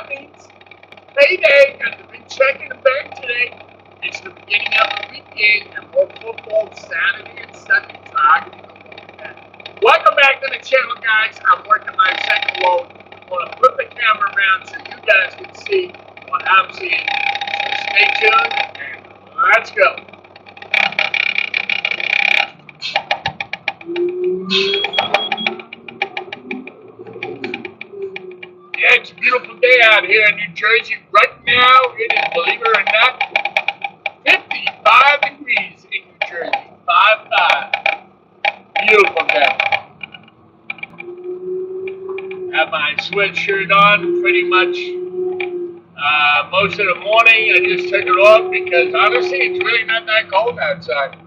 that means? Payday. Got the big check in the bank today. It's the beginning of the weekend and more football Saturday and Sunday. So I can go with that. Welcome back to the channel, guys. I'm working my second load. I'm going to flip the camera around so you guys can see what I'm seeing. So stay tuned and let's go. Yeah, it's a beautiful day out here in New Jersey. Right now, it is, believe it or not, 55 degrees in New Jersey. 55. Beautiful day. Have my sweatshirt on pretty much most of the morning. I just took it off because honestly, it's really not that cold outside.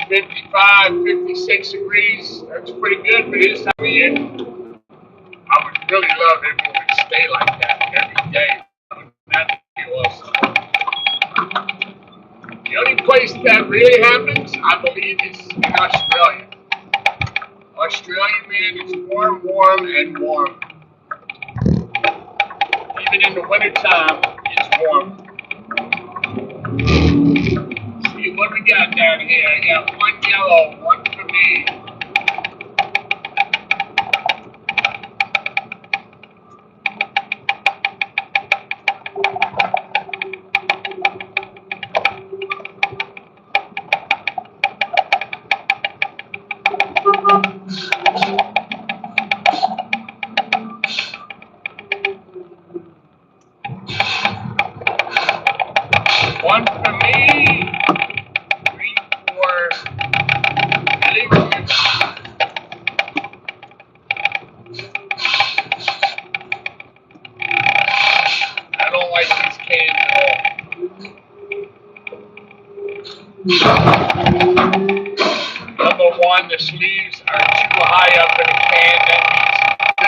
55, 56 degrees. That's pretty good for this time of year. I would really love if it would stay like that every day. That'd be awesome. The only place that really happens, I believe, is in Australia. Australia, man, it's warm, and warm. Even in the wintertime, it's warm. See, what we got down here? I got one yellow, one for me. One for me, three for Ellie. I don't like these cans at all. Number one, the sleeves are too high up in the can. That means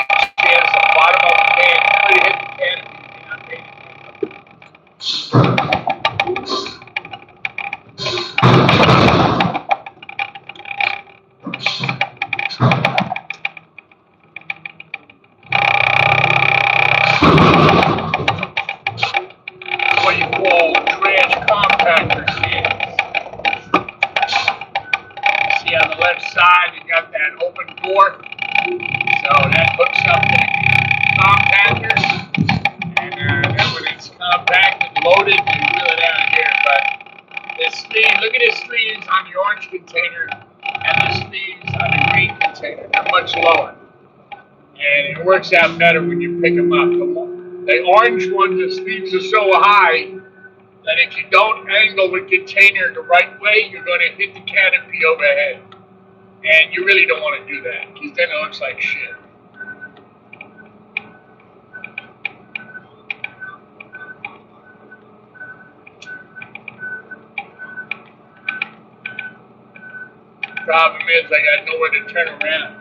the chance the bottom of the can could hit the can if you're not paying attention. What you call trash compactor cans. See on the left side, you got that open door. So that hooks up the compactor. And then when it's compacted, loaded, you wheel it out of here. But the sleeve, look at the sleeves on the orange container and the sleeves on the green container. They're much lower. And it works out better when you pick them up. The orange ones, the sleeves are so high that if you don't angle the container the right way, you're going to hit the canopy overhead. And you really don't want to do that, because then it looks like shit. Problem is, I got nowhere to turn around.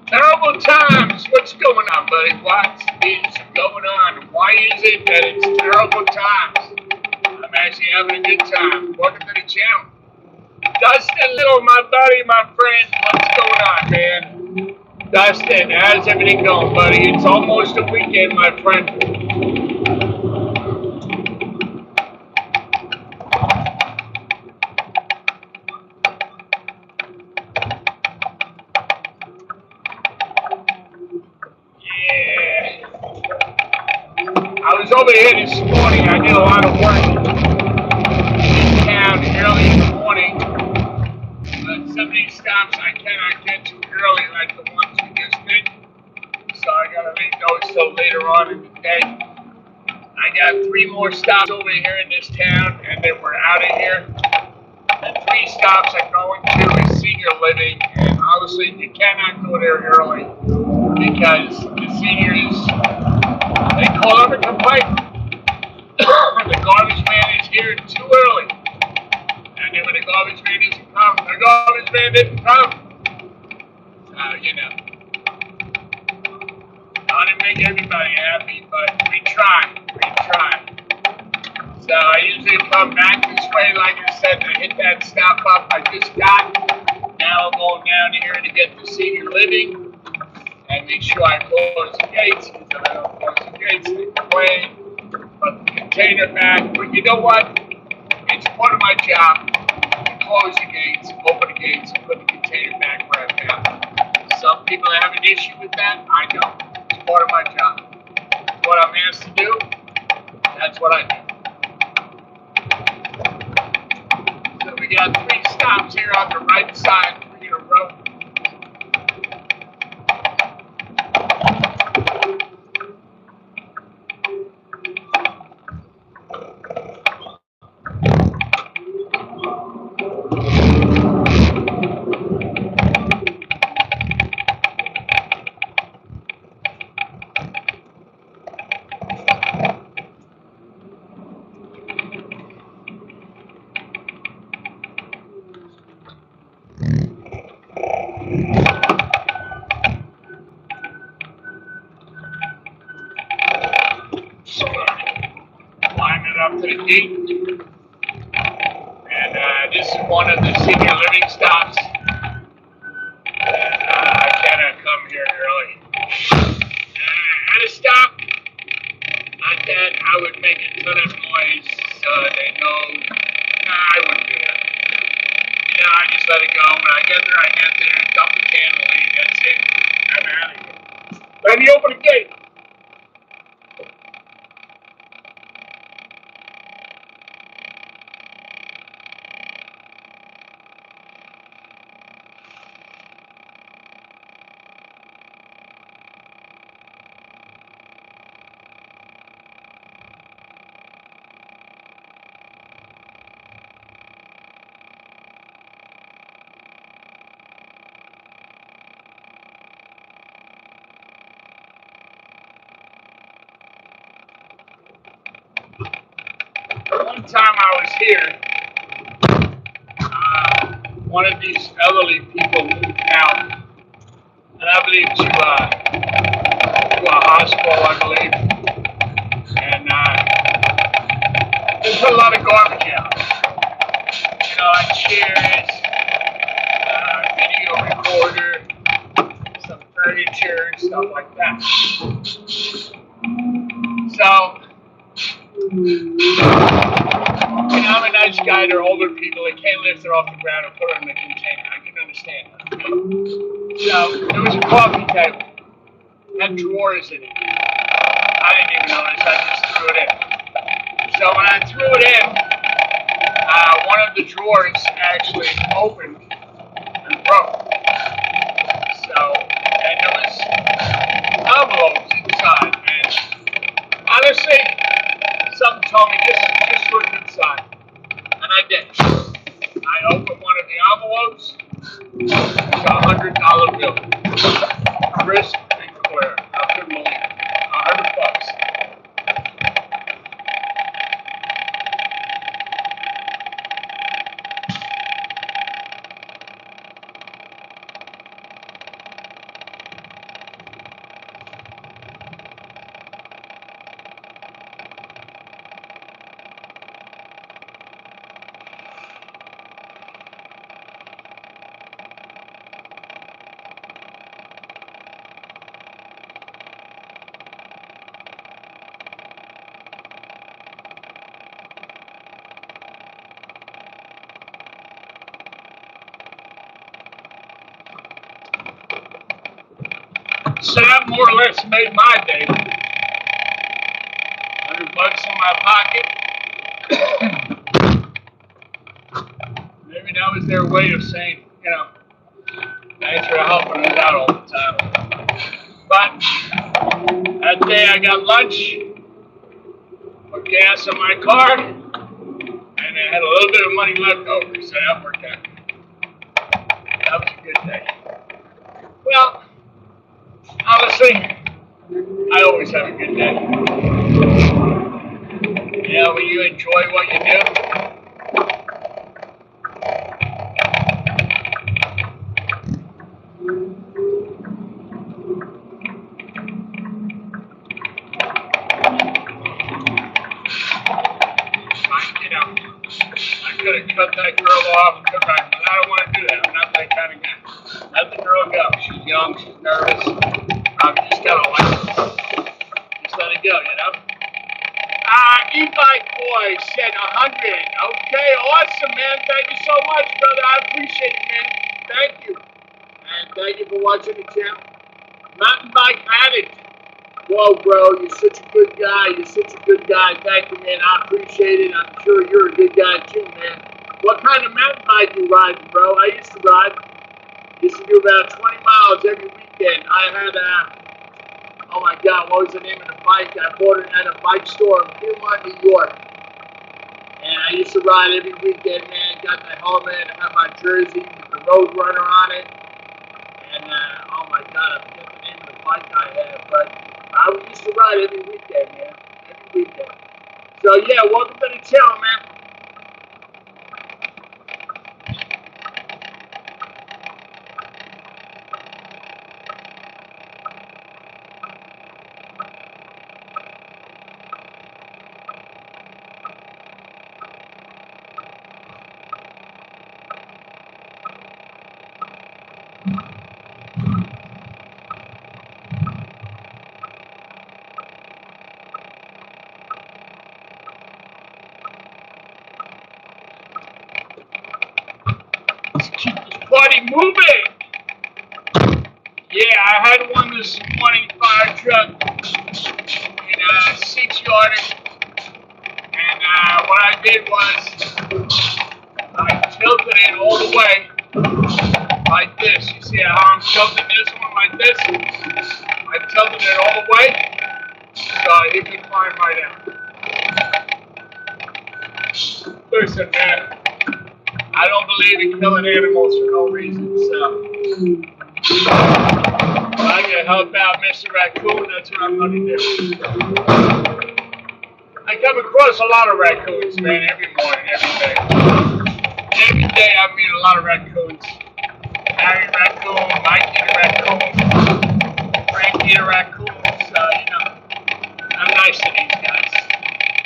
Terrible times. What's going on, buddy? What is going on? Why is it that it's terrible times? I'm actually having a good time. Welcome to the channel. Dustin Little, my buddy, my friend. What's going on, man? Dustin, how's everything going, buddy? It's almost a weekend, my friend. I was over here this morning. I did a lot of work in town early in the morning. But some of these stops I cannot get to early like the ones we just did. So I got to leave those till later on in the day. I got 3 more stops over here in this town, and then we're out of here. The 3 stops I'm going to is senior living, and obviously you cannot go there early because the seniors, they call up a complaint. The garbage man is here too early. And then when the garbage man doesn't come, the garbage man didn't come. You know, not to make everybody happy, but we try. So I usually come back this way, like I said, to hit that stop up I just got. Now I'm going down here to get the senior living and make sure I close the gates, because if I don't close the gates, they complain. Put the container back. But you know what? It's part of my job to close the gates, open the gates, and put the container back where I found it. Some people have an issue with that. I don't. It's part of my job. What I'm asked to do, that's what I do. So we got 3 stops here on the right side. We're going to row. Up to the gate, and this is one of the senior living stops, and I cannot come here early. At a stop like that, I would make a ton of noise so they know. I wouldn't do that. You know, I just let it go. When I get there, dump the can, and leave. That's it. I'm out of here. Let me open the gate. One time I was here, one of these elderly people moved out, and I believe to a hospital, I believe, and they put a lot of garbage out. You know, like chairs, video recorder, some furniture, and stuff like that. So, I'm a nice guy. They're older people. They can't lift it off the ground and put it in the container. I can understand that. So there was a coffee table. It had drawers in it. I didn't even notice. I just threw it in. So when I threw it in, one of the drawers actually opened and broke. So, and there was envelopes inside. And honestly, something told me just look inside. And I did. I opened one of the envelopes. It's $100 bill. Crisp and clear. I couldn't believe it. $100. So that more or less made my day. $100 in my pocket. Maybe that was their way of saying, you know, thanks for helping us out all the time. But that day I got lunch, put gas in my car, And I had a little bit of money left over, so that worked out. That was a good day. Well, honestly, I always have a good day. You know, when you enjoy what you do. You know, I could have cut that girl off, but I don't want to do that. I'm not that kind of guy. Let the girl go. She's young, she's nervous. Just gotta let her. Just let it go, you know? E-Bike Boy said 100. Okay, awesome, man. Thank you so much, brother. I appreciate it, man. Thank you. And thank you for watching the channel. Mountain Bike Addict. Whoa, bro, you're such a good guy. You're such a good guy. Thank you, man. I appreciate it. I'm sure you're a good guy, too, man. What kind of mountain bike you riding, bro? I used to ride. Used to do about 20 miles every weekend. I had oh my God, what was the name of the bike? I bought it at a bike store in Fremont, New York. And I used to ride every weekend, man. Got the helmet, I had my jersey with the Road Runner on it. And oh my God, I forget the name of the bike I had, but I used to ride every weekend, man. Every weekend. So yeah, welcome to the channel, man. Let's keep this party moving. Yeah, I had one this morning, fire truck, in a 6-yarder, and what I did was I tilted it all the way like this. You see how I'm tilting this one like this? I tilted it all the way so he can climb right out. Listen, man, I don't believe in killing animals for no reason, so if I can help out Mr. Raccoon, that's what I'm going to do. I come across a lot of raccoons, man, every morning, every day. Every day I meet a lot of raccoons. Harry Raccoon, Mikey the Raccoon, Frankie the Raccoon, so, you know, I'm nice to these guys.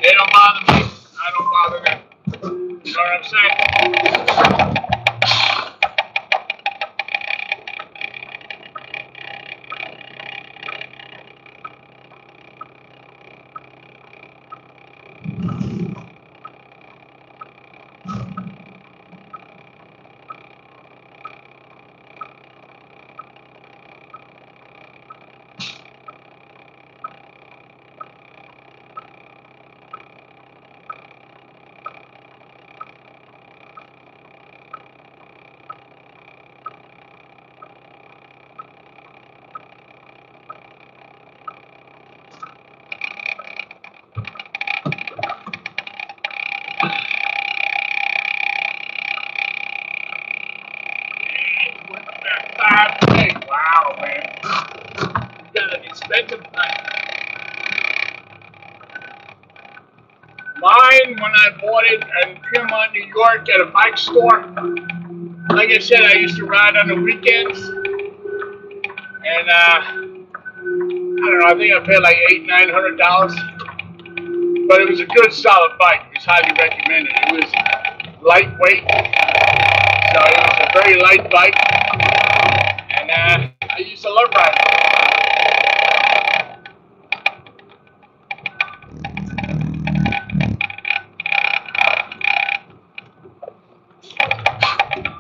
They don't bother me, I don't bother them. You know what I'm saying? Wow, man. You got an expensive thing. Mine, when I bought it in Fremont, New York at a bike store, like I said, I used to ride on the weekends. And, I don't know, I think I paid like $800–900. But it was a good, solid bike. It was highly recommended. It was lightweight. So it was a very light bike. And, I used to love riding.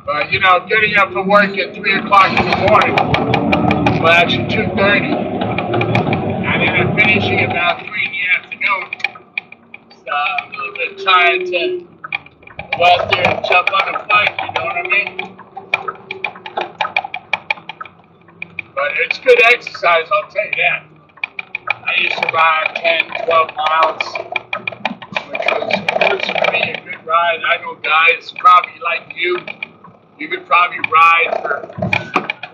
But, you know, getting up for work at 3 o'clock in the morning, well, actually 2:30, and then I'm finishing about 3 in the afternoon. So I'm a little bit tired to go out there and jump on a bike, you know what I mean? But it's good exercise, I'll tell you that. I used to ride 10, 12 miles, which was for me a good ride. ride. I know guys probably like you. You could probably ride for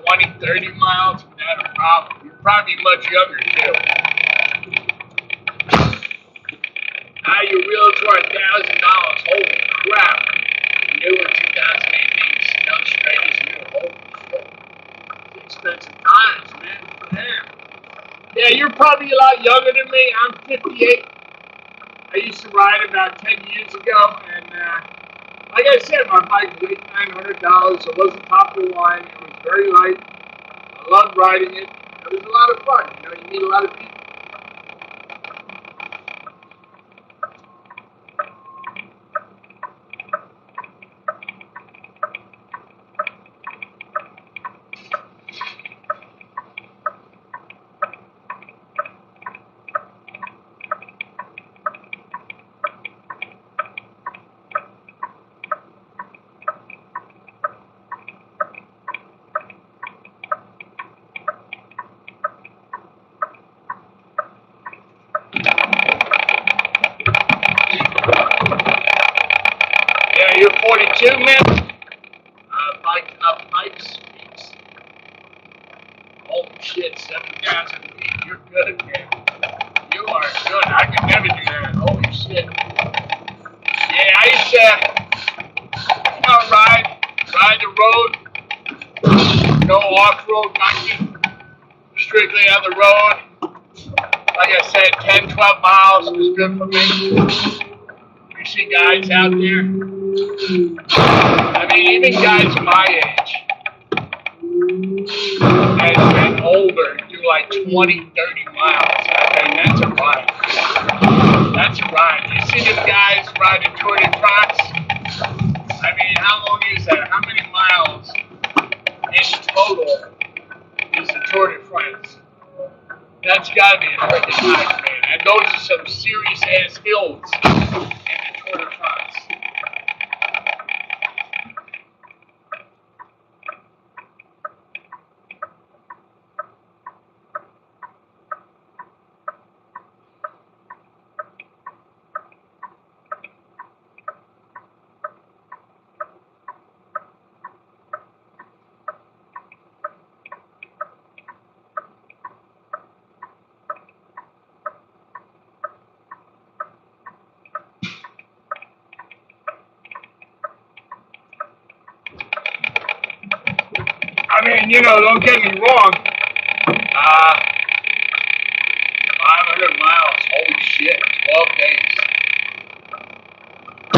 20, 30 miles without a problem. You're probably much younger too. Now your wheels were $1,000. Holy crap. New in 2018, still straight as new. Holy shit. Expensive tires, man. Damn. Yeah, you're probably a lot younger than me. I'm 58. I used to ride about 10 years ago, and like I said, my bike weighed $900. It wasn't top of the line. It was very light. I loved riding it. It was a lot of fun. You know, you meet a lot of people. Yeah, you're 42, man. Bike speeds. Holy shit, 7,000 feet. You're good, man. You are good. I could never do that. Holy shit. Yeah, I used to ride the road. No off-road biking. Strictly on the road. Like I said, 10, 12 miles was good for me. You see guys out there. I mean, even guys my age and older do like 20, 30 miles. I mean, that's a ride. That's a ride. You see them guys riding Tour de France? I mean, how long is that? How many miles in total is the Tour de France? That's gotta be a freaking nice, man. And those are some serious ass hills in the Tour de France. I mean, you know, don't get me wrong. 500 miles, holy shit, 12 days.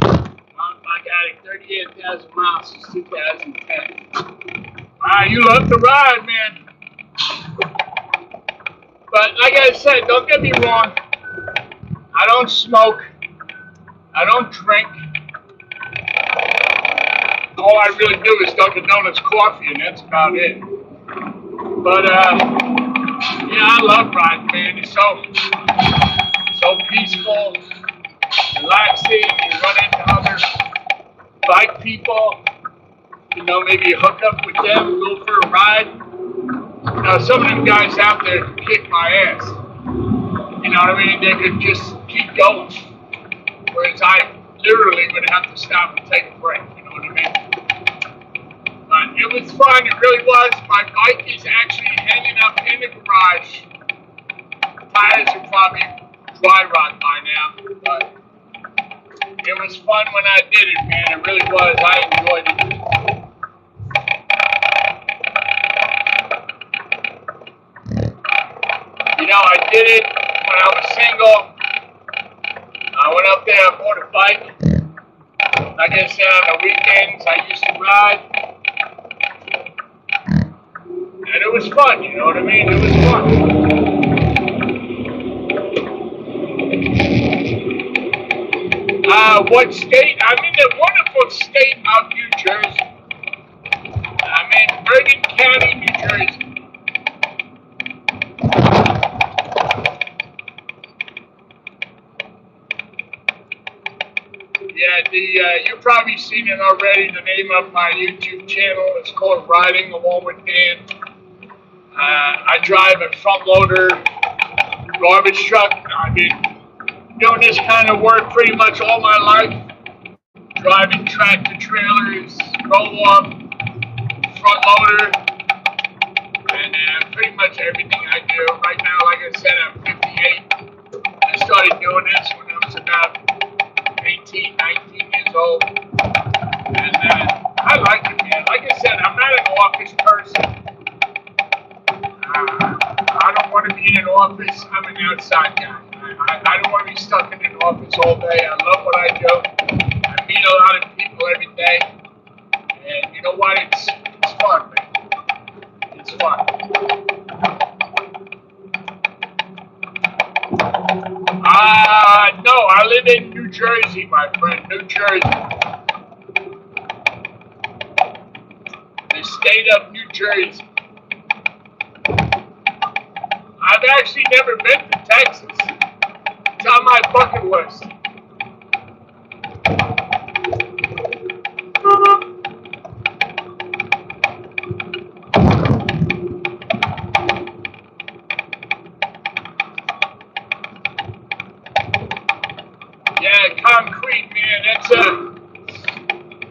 Mountain bike addict, 38,000 miles since 2010. Wow, you love to ride, man. But like I said, don't get me wrong. I don't smoke. I don't drink. All I really do is Dunkin' Donuts coffee, and that's about it. But, yeah, I love riding, man. It's so peaceful, relaxing. You run into other bike people. You know, maybe you hook up with them, go for a ride. You know, some of them guys out there can kick my ass. You know what I mean? They could just keep going. Whereas I literally would have to stop and take a break. You know what I mean? But it was fun. It really was. My bike is actually hanging up in the garage. Tires are probably dry rot by now. But it was fun when I did it, man. It really was. I enjoyed it. You know, I did it when I was single. I went up there, I bought a bike. Like I said, on the weekends, I used to ride. And it was fun, you know what I mean? It was fun. What state? I'm in the wonderful state of New Jersey. I'm in Bergen County, New Jersey. Yeah, you've probably seen it already. The name of my YouTube channel is called Riding Along with Dan. I drive a front loader garbage truck. I've been doing this kind of work pretty much all my life. driving tractor trailers, roll-off, front loader, and pretty much everything I do. Right now, like I said, I'm 58. I started doing this when I was about 18, 19 years old. And I like it, man. Like I said, I'm not an office person. I don't want to be in an office. I'm an outside guy. I don't want to be stuck in an office all day. I love what I do. I meet a lot of people every day. And you know what? It's fun, man. It's fun. No, I live in New Jersey, my friend. New Jersey. The state of New Jersey. I've actually never been to Texas. It's on my bucket list. Yeah, concrete, man.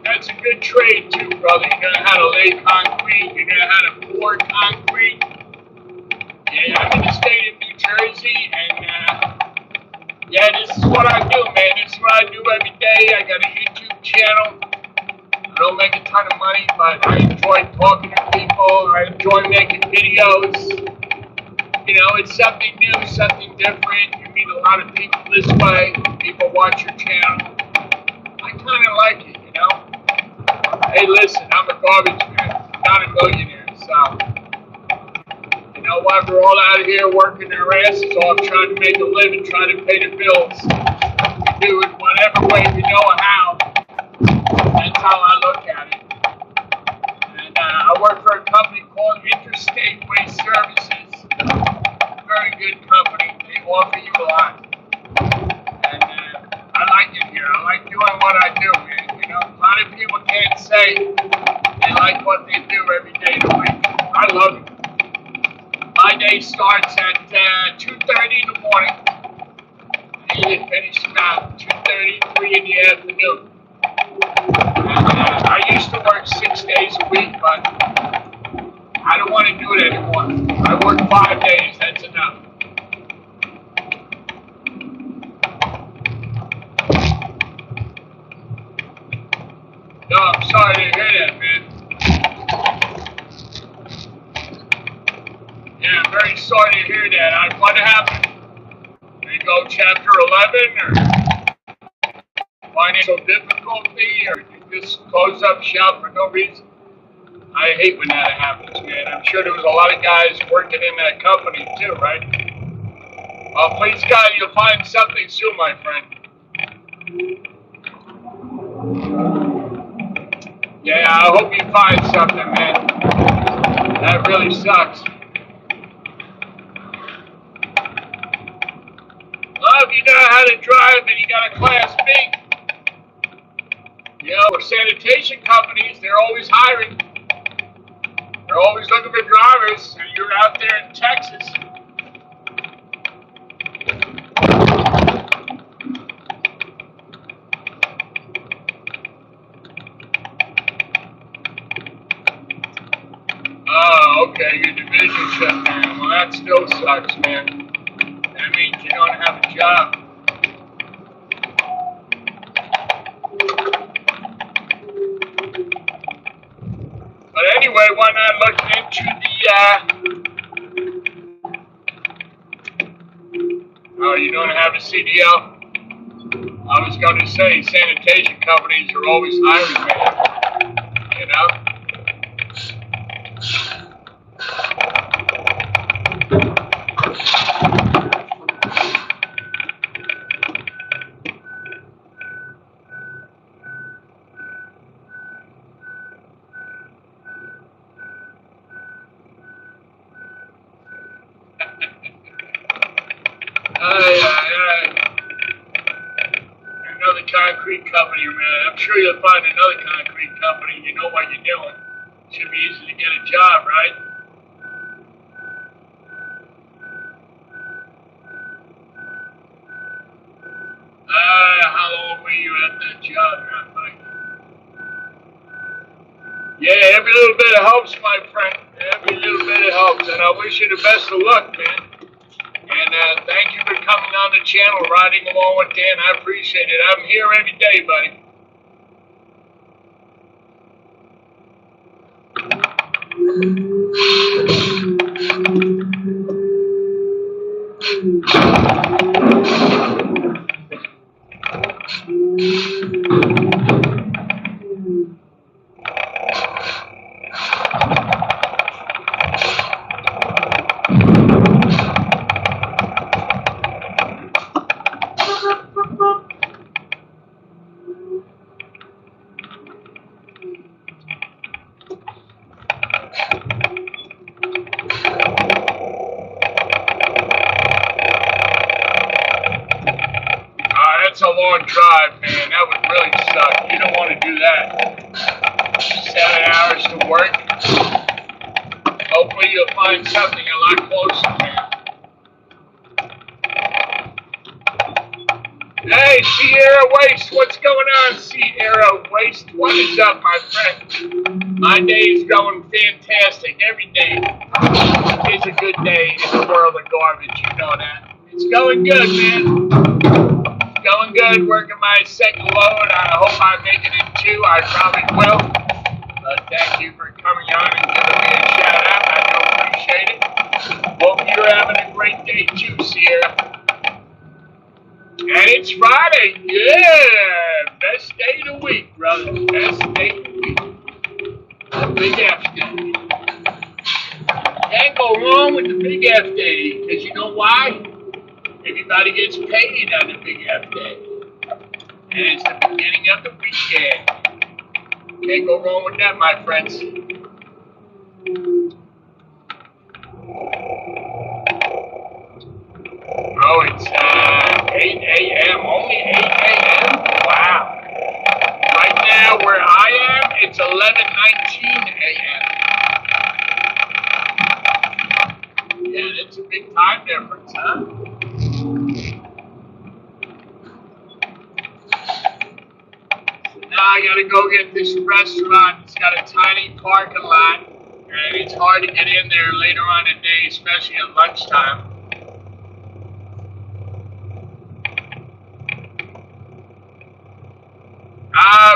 That's a good trade too, brother. You know how to lay concrete. You know how to pour concrete. Yeah, I'm in the state of New Jersey, and yeah, this is what I do, man. This is what I do every day. I got a YouTube channel. I don't make a ton of money, but I enjoy talking to people. I enjoy making videos. You know, it's something new, something different. You meet a lot of people this way. People watch your channel. I kind of like it, you know. Hey, listen, I'm a garbage man. I'm not a millionaire, so you know what? We're all out here working our asses off, trying to make a living, trying to pay the bills. We do it whatever way we know how. That's how I look at it. And I work for a company called Interstate Waste Services. Very good company. They offer you a lot. And I like it here. I like doing what I do, man. You know, a lot of people can't say they like what they do every day of the week. I love it. My day starts at 2:30 in the morning. And it finishes about 2:30, 3 in the afternoon. I used to work 6 days a week, but I don't want to do it anymore. I work 5 days, that's enough. No, I'm sorry to hear that, man. Yeah, I'm very sorry to hear that. What happened? Did you go chapter 11 or financial difficulty or you just close up shop for no reason? I hate when that happens, man. I'm sure there was a lot of guys working in that company too, right? Well, please God, you'll find something soon, my friend. Yeah, I hope you find something, man. That really sucks. Well, if you know how to drive and you got a Class B, you know, sanitation companies, they're always hiring. They're always looking for drivers, and you're out there in Texas. Oh, okay, your division shut down. Well, that still sucks, man. That means you don't have a job. But anyway, why not look into oh, you don't have a CDL? I was going to say sanitation companies are always hiring, man. You know? Another concrete company, man. I'm sure you'll find another concrete company. You know what you're doing. Should be easy to get a job, right? How long were you at that job, man? Yeah, every little bit helps, my friend. Every little bit helps, and I wish you the best of luck, man. And thank you for coming on the channel, riding along with Dan. I appreciate it. I'm here every day, buddy. That's a long drive, man. That would really suck. You don't want to do that. 7 hours to work. Hopefully you'll find something a lot closer, man. Hey, Sierra Waste, what's going on, Sierra Waste? What is up, my friend? My day is going fantastic. Every day is a good day in the world of garbage. You know that. It's going good, man. Going good, working my second load. I hope I make it in 2. I probably will. But thank you for coming on and giving me a shout out. I do appreciate it. Hope you're having a great day too, Sierra. And it's Friday. Yeah! Best day of the week, brother. Best day of the week. The Big F Day. Can't go wrong with the Big F Day. Because you know why? Everybody gets paid on the Big F Day. And it's the beginning of the weekend. Can't go wrong with that, my friends. Oh, it's 8 a.m. Only 8 a.m.? Wow. Right now, where I am, it's 11:19 a.m. Yeah, that's a big time difference, huh? Now I gotta go get this restaurant. It's got a tiny parking lot, and it's hard to get in there later on in the day, especially at lunchtime.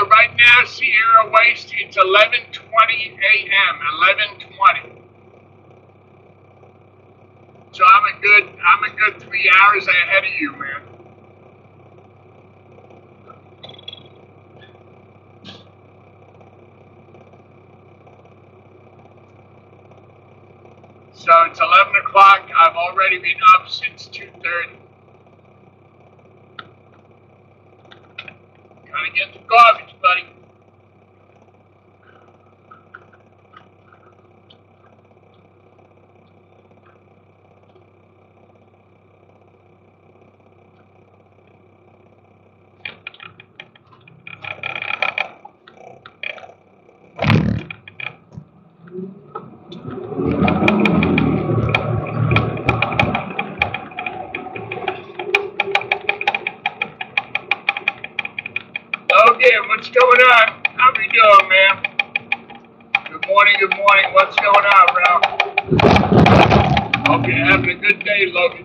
Right now, Sierra Waste, it's 11:20 a.m. 11:20. So I'm a good 3 hours ahead of you, man. So it's 11 o'clock. I've already been up since 2:30. Gotta get the garbage, buddy. Okay, what's going on? How we doing, man? Good morning. What's going on, Ralph? Hope you're having a good day, Logan.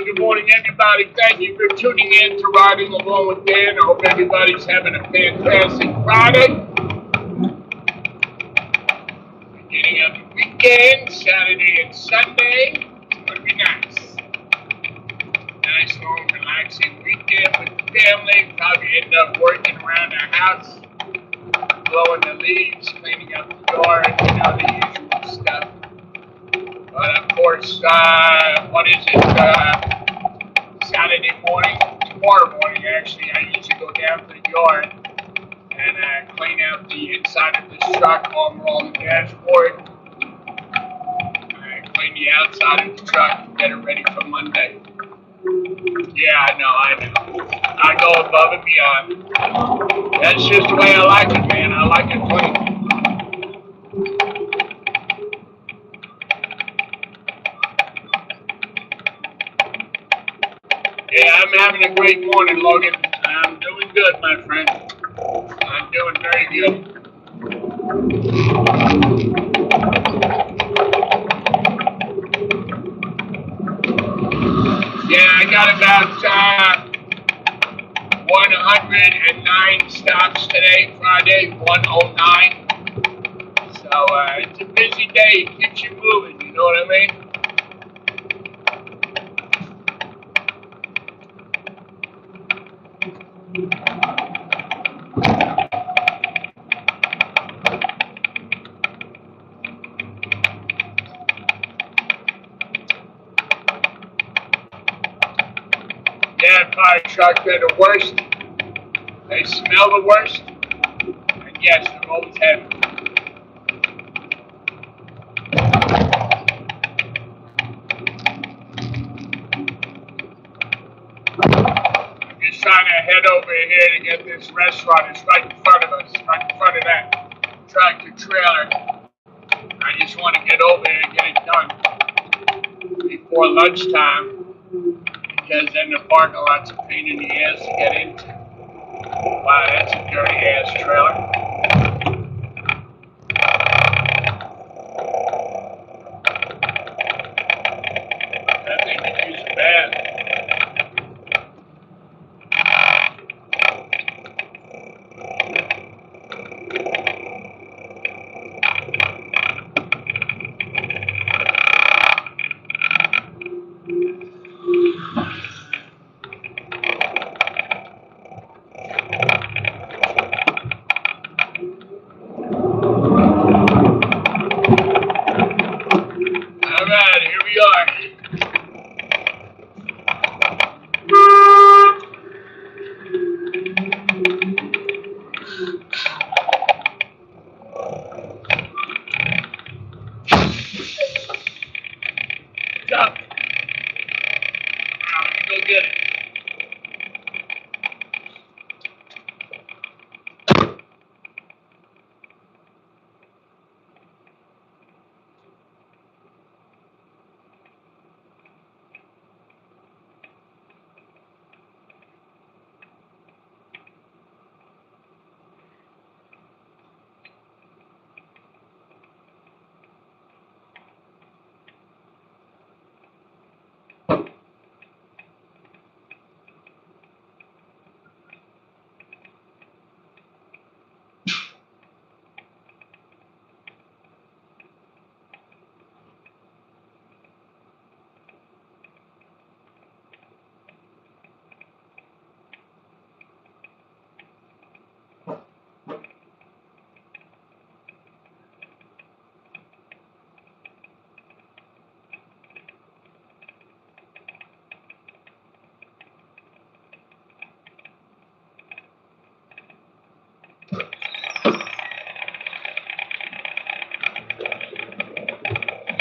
Good morning, everybody. Thank you for tuning in to Riding Along with Dan. I hope everybody's having a fantastic Friday. Beginning of the weekend, Saturday and Sunday. It's going to be nice. Nice, long, relaxing weekend with the family. Probably end up working around the house, blowing the leaves, cleaning up the yard, the usual stuff. But of course, what is it? Saturday morning, tomorrow morning actually, I usually go down to the yard and clean out the inside of this truck, overall the dashboard. Clean the outside of the truck, get it ready for Monday. Yeah, I know. I go above and beyond. That's just the way I like it, man. I like it clean. Yeah, I'm having a great morning, Logan. I'm doing good, my friend. I'm doing very good. Yeah, I got about 109 stops today, Friday, 109. So it's a busy day. It keeps you moving, you know what I mean? Yeah, fire trucks are the worst. They smell the worst. And yes, they're always heavy. I'm just trying to head over here to get this restaurant. It's right in front of us, right in front of that tractor trailer. I just want to get over here and get it done before lunchtime, because then the parking lot's a pain in the ass to get into. Wow, that's a dirty ass trailer. That thing could use a bath. All right, here we are. What's up? Let me go get it.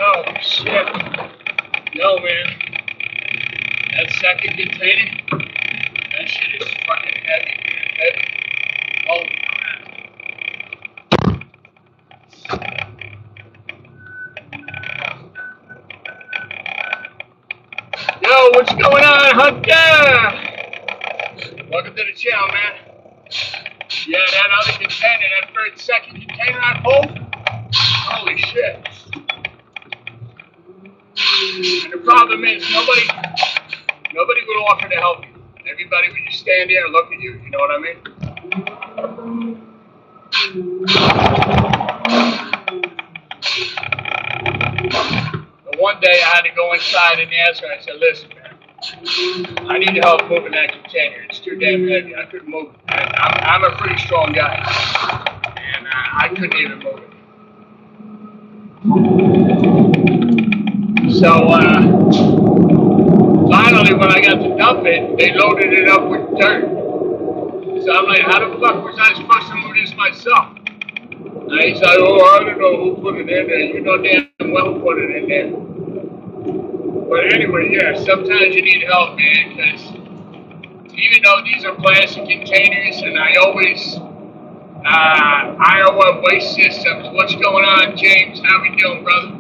Oh, shit. Yo, man. That second container, that shit is fucking heavy, man. Heavy. Holy crap. Yo, what's going on, Hunter? Welcome to the channel, man. Yeah, that other container, that second container I pulled, holy shit. And the problem is, nobody would offer to help you. Everybody would just stand there and look at you, you know what I mean? But one day I had to go inside and ask her, I said, listen, man, I need help moving that container. It's too damn heavy. I couldn't move it. I'm a pretty strong guy. And I couldn't even move it. So, finally, when I got to dump it, they loaded it up with dirt. So I'm like, how the fuck was I supposed to move this myself? And he's like, oh, I don't know who put it in there. You know damn well who put it in there. But anyway, yeah, sometimes you need help, man, because even though these are plastic containers, and I always, Iowa Waste Systems, what's going on, James? How we doing, brother?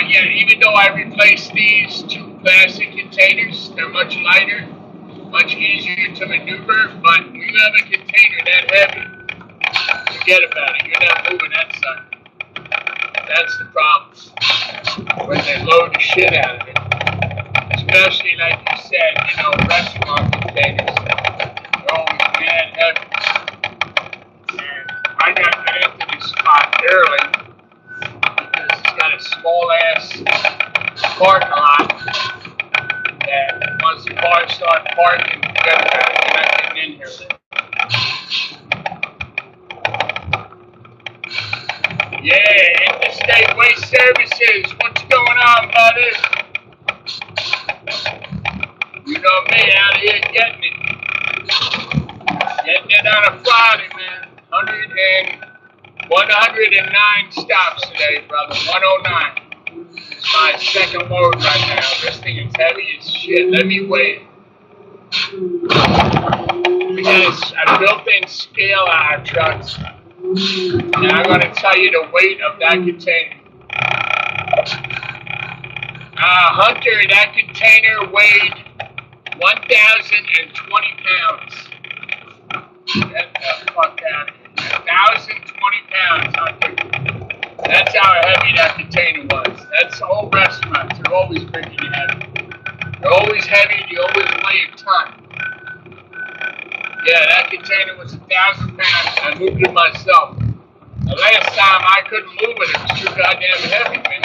Yeah, even though I replaced these two plastic containers, they're much lighter, much easier to maneuver, but when you have a container that heavy, forget about it. You're not moving that sucker. That's the problem. When they load the shit out of it. Especially, like you said, restaurant containers. They're always mad heavy. And I got into this spot early because it's got a small-ass parking lot that once the cars start parking, you're not getting in here. Yeah, Interstate Waste Services. What's going on, buddy? You know me, out here getting it. Getting it on a Friday, man. 109 stops today, brother. 109. It's my second load right now. This thing is heavy as shit. Let me weigh it. We got a built-in scale on our trucks. And I'm going to tell you the weight of that container. Hunter, that container weighed 1,020 pounds. Get the fuck out of here. 1,020 pounds, Hunter. That's how heavy that container was. That's all restaurants. They're always freaking heavy. They're always heavy. They always weigh a ton. Yeah, that container was 1,000 pounds. I moved it myself. The last time I couldn't move it. It was too goddamn heavy, man.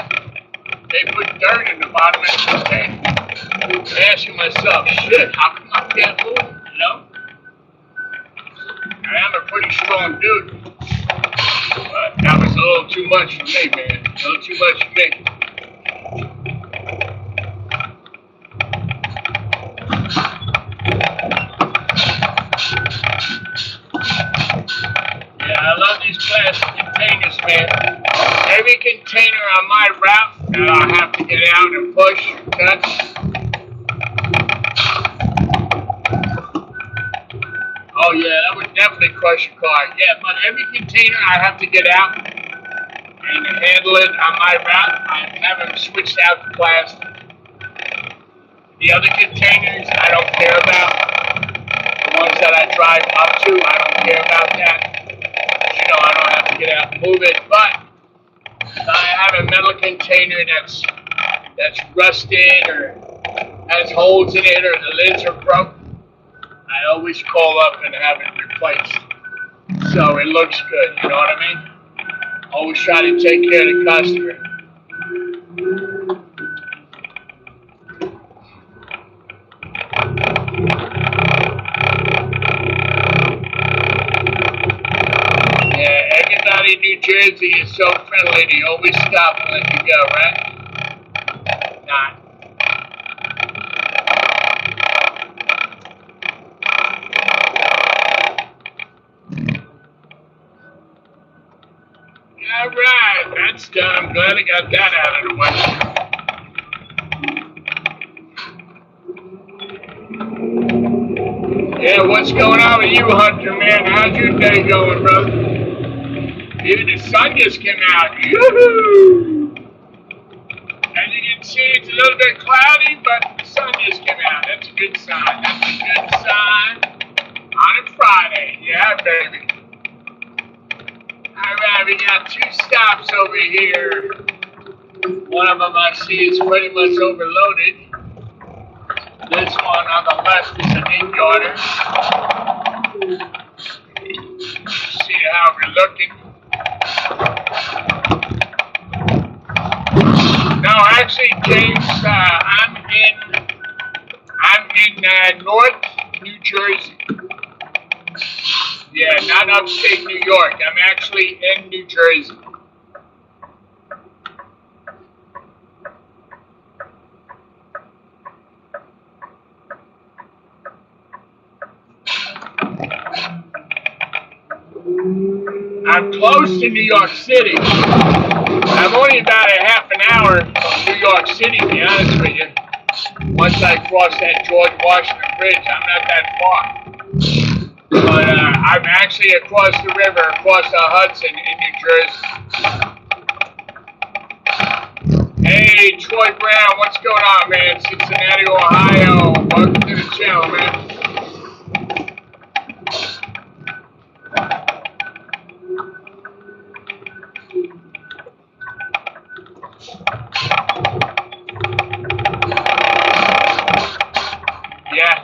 They put dirt in the bottom of the container. I'm asking myself, shit, how come I can't move it, I am a pretty strong dude. But that was a little too much for me, man. A little too much for me. Yeah, I love these plastic containers, man. Every container on my route that I have to get out and push, touch. Oh yeah, that would definitely crush your car. Yeah, but every container I have to get out and handle it on my route, I have them switched out to plastic. The other containers I don't care about. The ones that I drive up to, I don't care about that. I don't have to get out and move it. But if I have a metal container that's rusted or has holes in it or the lids are broke, I always call up and have it replaced. So it looks good, you know what I mean? Always try to take care of the customer. Yeah, everybody in New Jersey is so friendly, they always stop and let you go, right? Nah. All right, that's done. I'm glad I got that out of the way. Yeah, what's going on with you, Hunter, man? How's your day going, brother? Even the sun just came out. Yoo-hoo! As you can see, it's a little bit cloudy, but the sun just came out. That's a good sign. That's a good sign on a Friday. Yeah, baby. All right, we got two stops over here. One of them I see is pretty much overloaded. This one on the left is an 8-yarder. See how we're looking. No, actually, James, I'm in North New Jersey. Yeah, not upstate New York. I'm actually in New Jersey. I'm close to New York City. I'm only about a half an hour from New York City, to be honest with you. Once I cross that George Washington Bridge, I'm not that far. But I'm actually across the river, across the Hudson in New Jersey. Hey, Troy Brown, what's going on, man? Cincinnati, Ohio. Welcome to the channel, man. Yeah.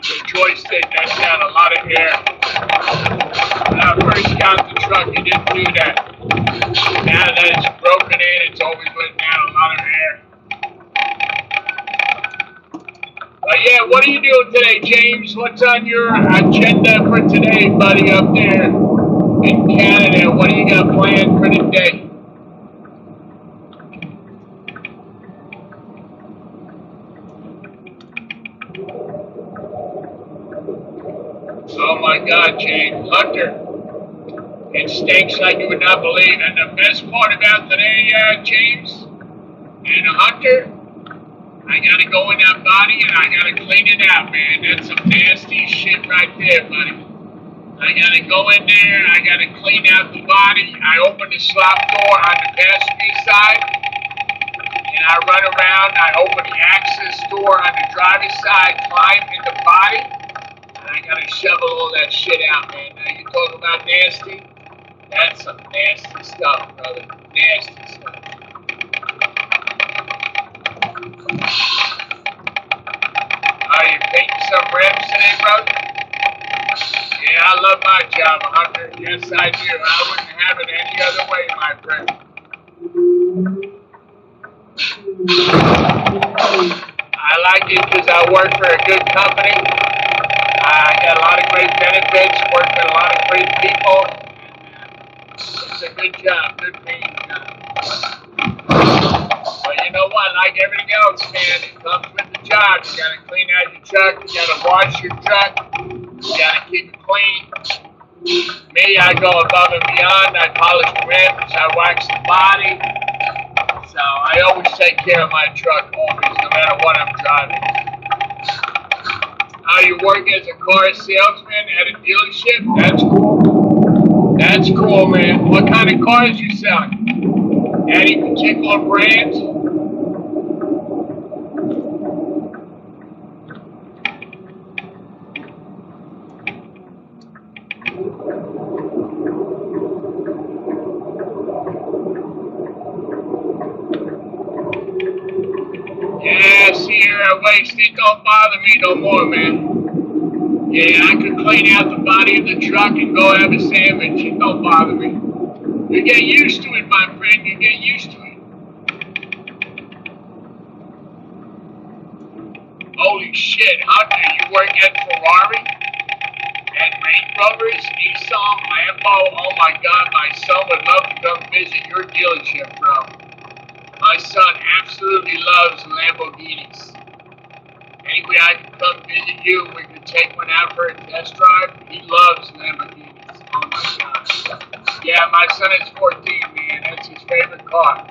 The joystick, that's got a lot of air. When I first got the truck, you didn't do that. Now that it's broken in, it's always letting out a lot of air. Yeah, what are you doing today, James? What's on your agenda for today, buddy, up there in Canada? What do you got planned for today? Oh my God, James. Hunter, it stinks like you would not believe. And the best part about today, James, and Hunter, I gotta go in that body and I gotta clean it out, man. That's some nasty shit right there, buddy. I gotta go in there, I gotta clean out the body. I open the slop door on the passenger side, and I run around, I open the access door on the driver's side, climb in the body, and I gotta shovel all that shit out, man. Now you talk about nasty? That's some nasty stuff, brother. Nasty stuff. Are you painting some rims today, brother? Yeah, I love my job, Hunter. Yes, I do. I wouldn't have it any other way, my friend. I like it because I work for a good company. I got a lot of great benefits, work with a lot of great people. It's a good job, good paying job. But you know what? Like everything else, man, it comes with the job. You gotta clean out your truck. You gotta wash your truck. You gotta keep it clean. Me, I go above and beyond. I polish the rims. I wax the body. So I always take care of my truck, always, no matter what I'm driving. You work as a car salesman at a dealership? That's cool. That's cool, man. What kind of cars you selling? Any particular brands? Yeah, Sierra Waste, it don't bother me no more, man. Yeah, I could clean out the body of the truck and go have a sandwich. It don't bother me. You get used to it, my friend. You get used to it. Holy shit, Hunter, you work at Ferrari? And Range Rovers, Nissan, Lambo? Oh my God, my son would love to come visit your dealership, bro. My son absolutely loves Lamborghinis. Anyway, I can come visit you. We can take one out for a test drive. He loves Lamborghinis. Oh my God. Yeah, my son is 14, man. That's his favorite car.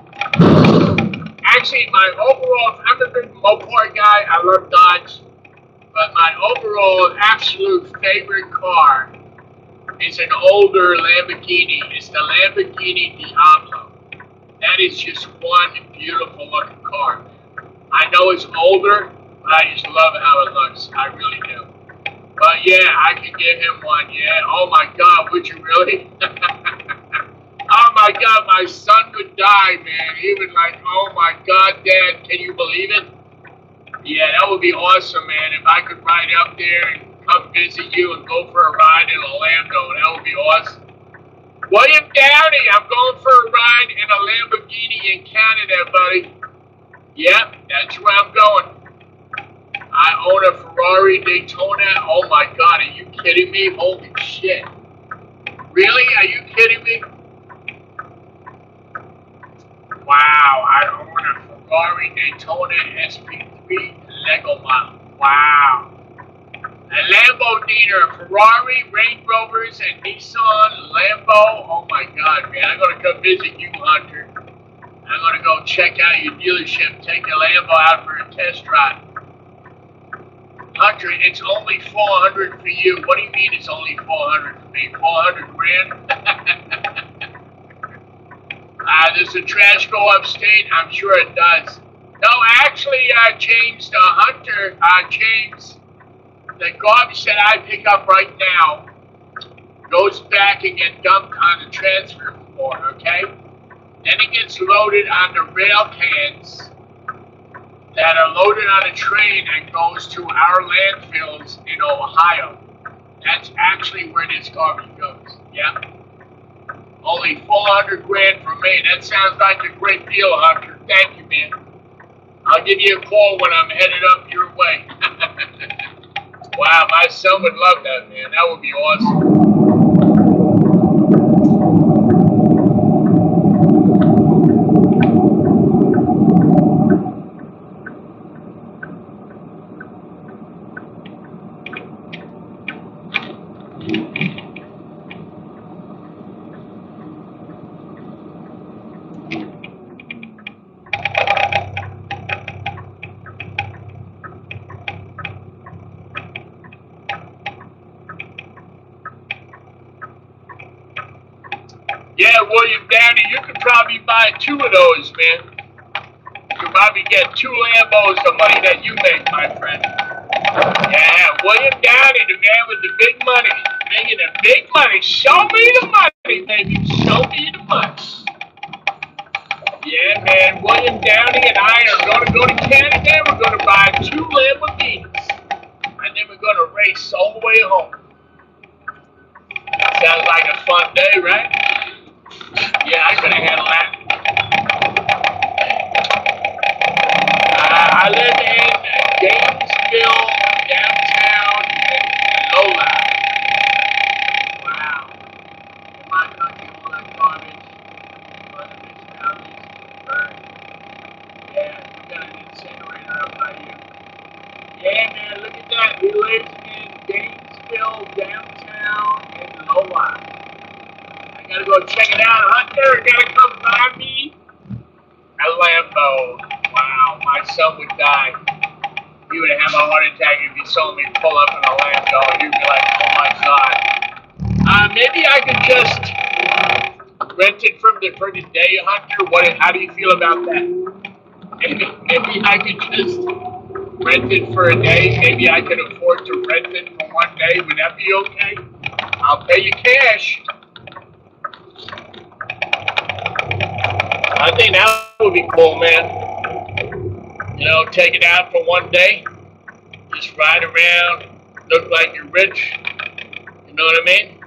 Actually, my overall, I'm a big Mopar guy. I love Dodge. But my overall absolute favorite car is an older Lamborghini. It's the Lamborghini Diablo. That is just one beautiful looking car. I know it's older, but I just love how it looks. I really do. But yeah, I could give him one. Yeah. Oh my God, would you really? Oh my God, my son would die, man. He would like, oh my God, Dad, can you believe it? Yeah, that would be awesome, man. If I could ride up there and come visit you and go for a ride in Orlando, that would be awesome. William Downey, I'm going for a ride in a Lamborghini in Canada, buddy. Yep, that's where I'm going. I own a Ferrari Daytona. Oh my God, are you kidding me? Holy shit. Really? Are you kidding me? Wow, I own a Ferrari Daytona SP3 Lego model. Wow. A Lambo dealer, Ferrari, Range Rovers, and Nissan, Lambo. Oh my God, man. I'm going to come visit you, Hunter. I'm going to go check out your dealership, take your Lambo out for a test drive. Hunter, it's only $400 for you. What do you mean it's only $400 for me? 400 grand? Does the trash go upstate? I'm sure it does. No, actually, James, the hunter, James, the garbage that I pick up right now goes back and gets dumped on the transfer floor, okay? Then it gets loaded on the rail cans that are loaded on a train and goes to our landfills in Ohio. That's actually where this garbage goes, yeah. Only 400 grand for me. That sounds like a great deal, Hunter. Thank you, man. I'll give you a call when I'm headed up your way. Wow, my son would love that, man. That would be awesome. Yeah, William Downey, you could probably buy 2 of those, man. You could probably get 2 Lambos the money that you make, my friend. Yeah, William Downey, the man with the big money. Making the big money. Show me the money, baby. Show me the money. Yeah, man. William Downey and I are going to go to Canada. We're going to buy 2 Lamborghinis. And then we're going to race all the way home. Sounds like a fun day, right? Yeah, I could have handled that. I live in Gainesville, downtown, and Lola. Wow. In my country, full of garbage. But this town needs to burn. Yeah, we got an incinerator up by you. Yeah, man, look at that. He lives in Gainesville, downtown, and Lola. Gotta go check it out, Hunter. Gotta come find me. A Lambo. Wow, my son would die. He would have a heart attack if he saw me pull up in a Lambo. He'd be like, oh my God. Maybe I could just rent it for the day, Hunter. How do you feel about that? Maybe I could just rent it for a day. Maybe I could afford to rent it for one day. Would that be okay? I'll pay you cash. I think that would be cool, man. You know, take it out for one day. Just ride around, look like you're rich. You know what I mean?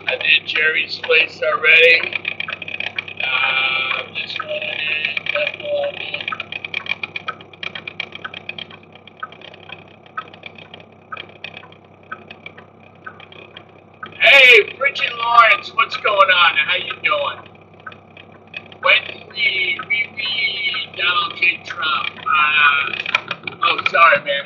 I did Jerry's place already. This one I did, that one I did. Hey, Bridget Lawrence, what's going on? How you doing? When we Donald J. Trump. Oh, sorry, man.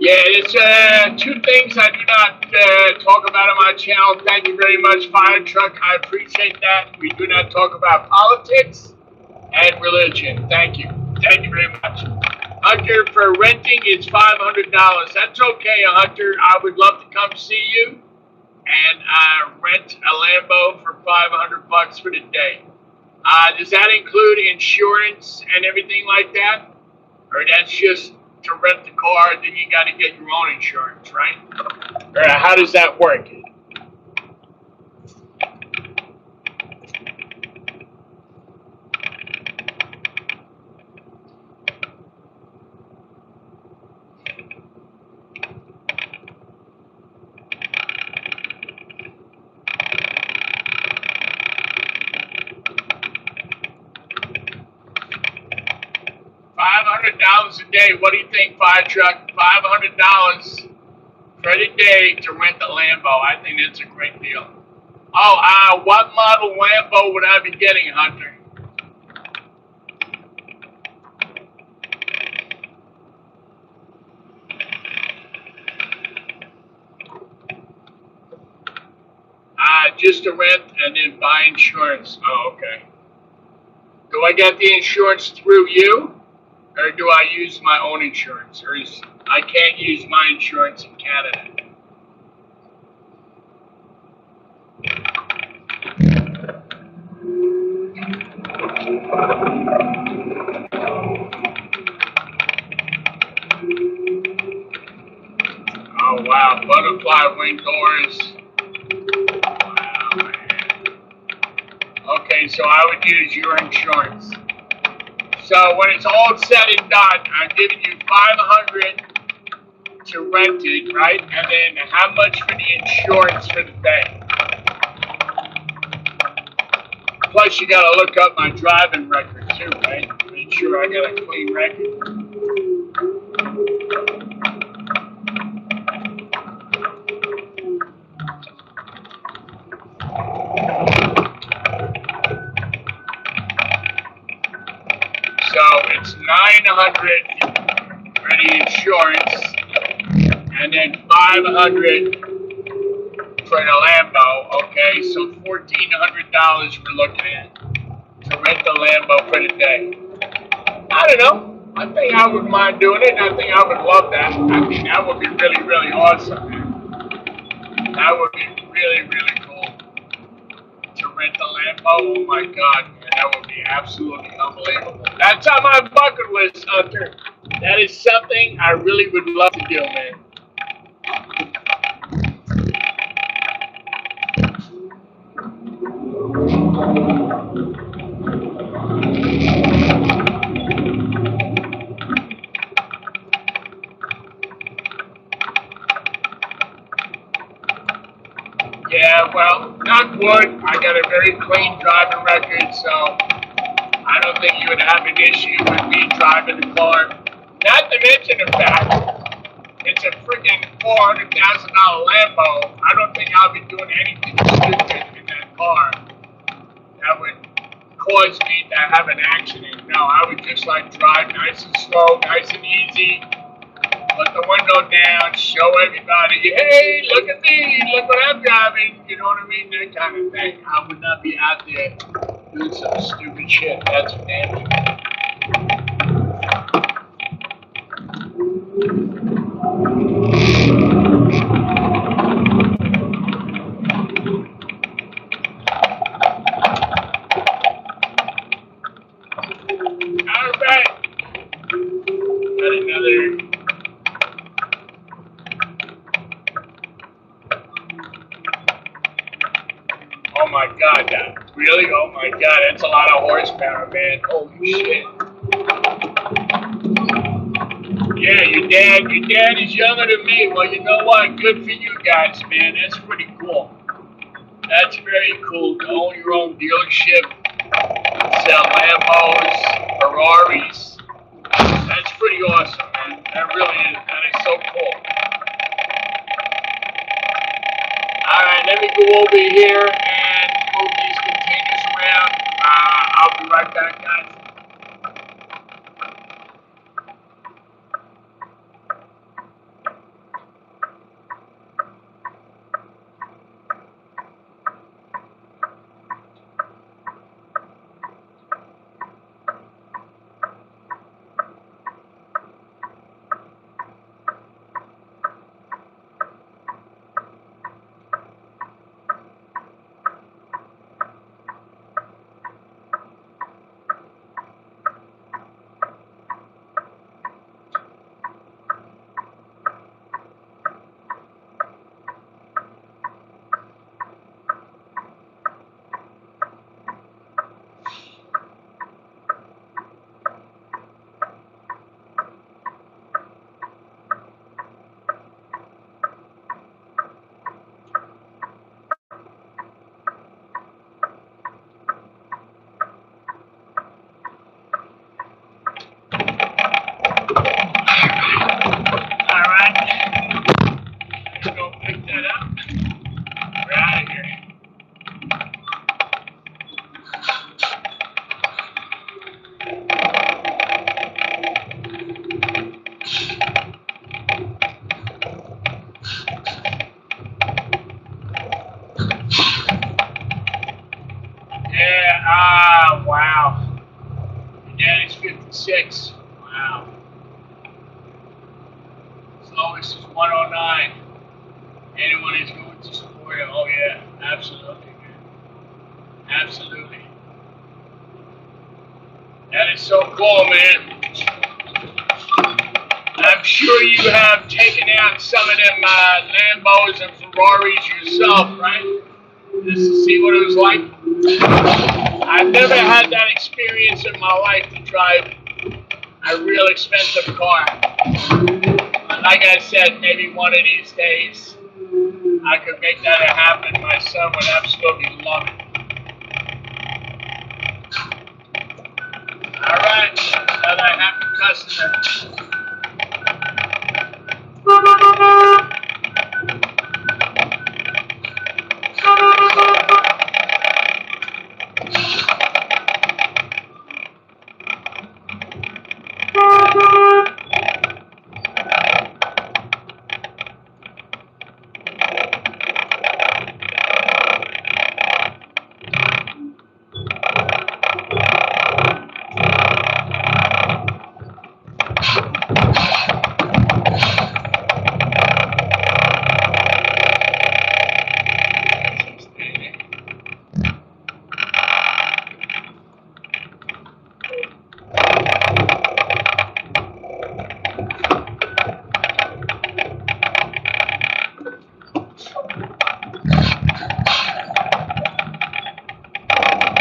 Yeah, it's 2 things I do not talk about on my channel. Thank you very much, Fire Truck. I appreciate that. We do not talk about politics and religion. Thank you. Thank you very much. Hunter, for renting, it's $500. That's okay, Hunter. I would love to come see you and rent a Lambo for $500 for the day. Does that include insurance and everything like that? Or that's just to rent the car, then you got to get your own insurance, right? Or how does that work? $500 a day. What do you think, Fire Truck? $500 for the day to rent a Lambo. I think that's a great deal. Oh, what model Lambo would I be getting, Hunter? Just to rent and then buy insurance. Oh, okay. Do I get the insurance through you, or do I use my own insurance? Or is I can't use my insurance in Canada? Oh wow, butterfly wing doors. Wow, man. Okay, so I would use your insurance. So when it's all said and done, I'm giving you 500 to rent it, right? And then how much for the insurance for the day? Plus, you gotta look up my driving record too, right? Make sure I got a clean record. So it's 900 for the insurance, and then 500 for the Lambo. Okay, so $1,400 we're looking at to rent the Lambo for the day. I don't know. I think I would mind doing it. I think I would love that. I mean, that would be really, really awesome, man. That would be really, really cool to rent the Lambo. Oh my God, man, that would be absolutely unbelievable. That's on my bucket list, Hunter. That is something I really would love to do, man. Yeah, well, knock wood, I got a very clean driving record, so I don't think you would have an issue with me driving the car. Not to mention the fact it's a freaking $400,000 Lambo. I don't think I'll be doing anything stupid in that car that would cause me to have an accident. No, I would just like drive nice and slow, nice and easy. Put the window down, show everybody, hey, look at me, look what I'm driving, you know what I mean? That kind of thing. I would not be out there doing some stupid shit. That's for damn sure. All right. Got another. Oh my God, that really? Oh my God, that's a lot of horsepower, man. Holy shit. Yeah, your dad is younger than me. Well, you know what? Good for you guys, man. That's pretty cool. That's very cool to own your own dealership, sell Lambos, Ferraris. That's pretty awesome, man. That really is. That is so cool. All right, let me go over here and move these containers around. I'll be right back, guys. Yeah, wow. 106. Wow. Slowest is 109. Anyone is going to support it. Oh yeah, absolutely, man. Absolutely. That is so cool, man. I'm sure you have taken out some of them Lambos and Ferraris yourself, right? Just to see what it was like. I've never had that experience in my life to drive a real expensive car. Like I said, maybe one of these days I could make that happen. My son would absolutely love it. All right, another happy customer.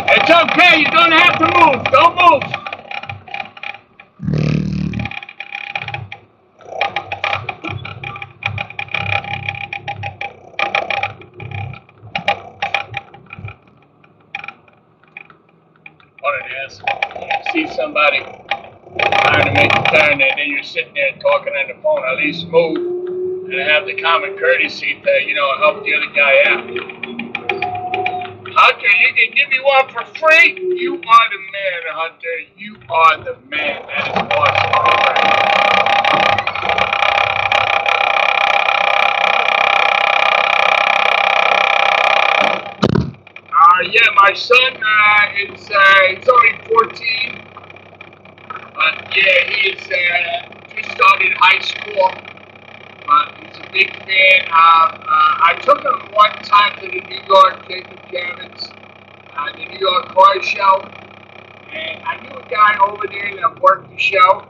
It's okay, you don't have to move. Don't move. What an asshole. You see somebody trying to make a turn and then you're sitting there talking on the phone. At least move and have the common courtesy to, help the other guy out. Hunter, you can give me one for free? You are the man, Hunter. You are the man. That is awesome. Yeah, my son, it's only 14. But yeah, he's just started high school. But he's a big fan. I took him one time to the New York Jacob Javits, the New York Car Show. And I knew a guy over there that worked the show.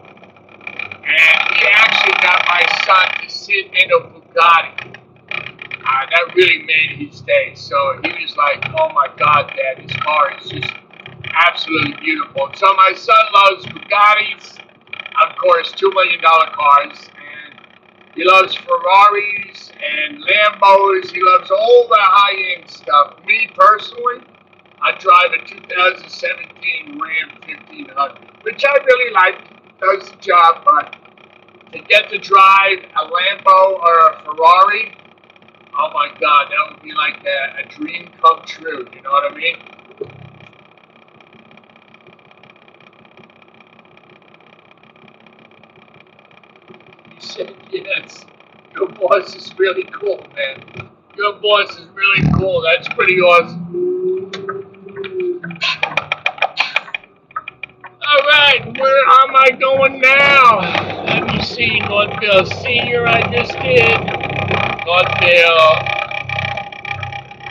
And he actually got my son to sit in a Bugatti. That really made his day. So he was like, oh my God, Dad, this car is just absolutely beautiful. So my son loves Bugattis, of course, $2 million cars. And he loves Ferraris and Lambos. He loves all the high-end stuff. Me, personally, I drive a 2017 Ram 1500, which I really like. Does the job, but to get to drive a Lambo or a Ferrari, oh my God, that would be like a dream come true. You know what I mean? He said, yes, your boss is really cool, man. Your boss is really cool. That's pretty awesome. All right, where am I going now? Let me see, Northville Senior, I just did. Northville.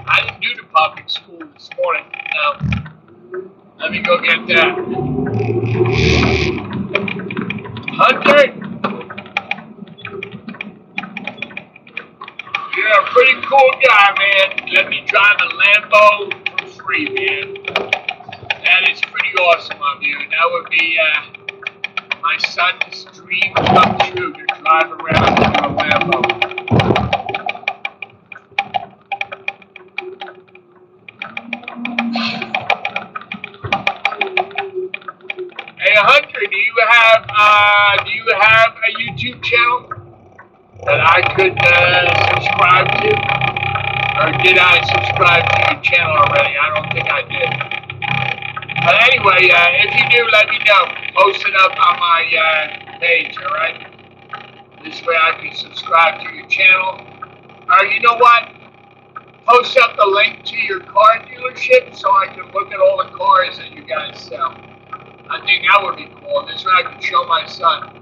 I didn't do the public school this morning. No. Let me go get that. Hunter, you're a pretty cool guy, man. Let me drive a Lambo for free, man. That is pretty awesome of you. That would be my son's dream come true to drive around in a Lambo. Hey Hunter, do you have a YouTube channel that I could subscribe to? Or did I subscribe to your channel already? I don't think I did. But anyway, if you do, let me know. Post it up on my page, all right? This way I can subscribe to your channel. Or you know what? Post up the link to your car dealership so I can look at all the cars that you guys sell. I think that would be cool. This way I can show my son.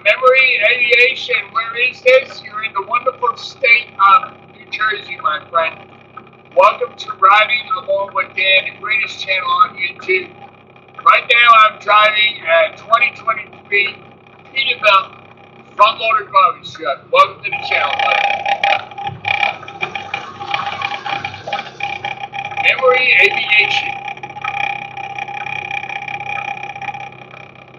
Memory Aviation, where is this? You're in the wonderful state of New Jersey, my friend. Welcome to Riding Along with Dan, the greatest channel on YouTube. Right now I'm driving a 2023 Peterbilt front-loader garbage truck. Welcome to the channel, buddy. Memory Aviation.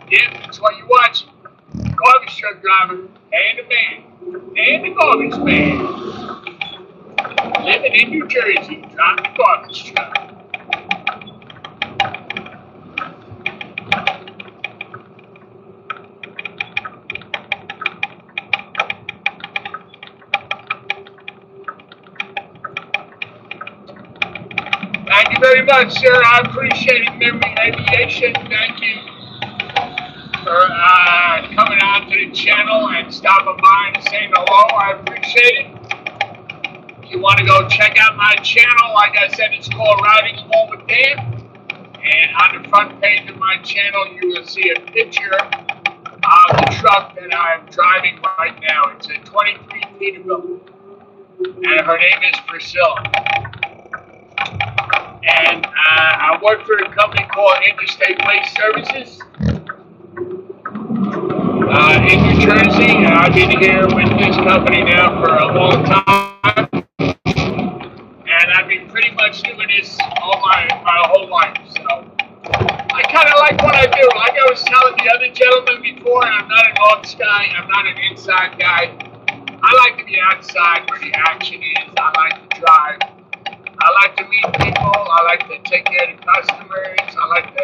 Yep, that's what you're watching. Garbage truck driver and the man and the garbage man living in New Jersey, driving the garbage truck. Thank you very much, sir. I appreciate it, Memory Aviation. Thank you for coming on to the channel and stopping by and saying hello. I appreciate it. If you want to go check out my channel, like I said, it's called Riding Along with Dan. And on the front page of my channel, you will see a picture of the truck that I'm driving right now. It's a 23 Peterbilt. And her name is Priscilla. And I work for a company called Interstate Waste Services in New Jersey. And I've been here with this company now for a long time. And I've been pretty much doing this all my whole life. So I kind of like what I do. Like I was telling the other gentleman before, I'm not an office guy. I'm not an inside guy. I like to be outside where the action is. I like to drive. I like to meet people. I like to take care of the customers. I like to,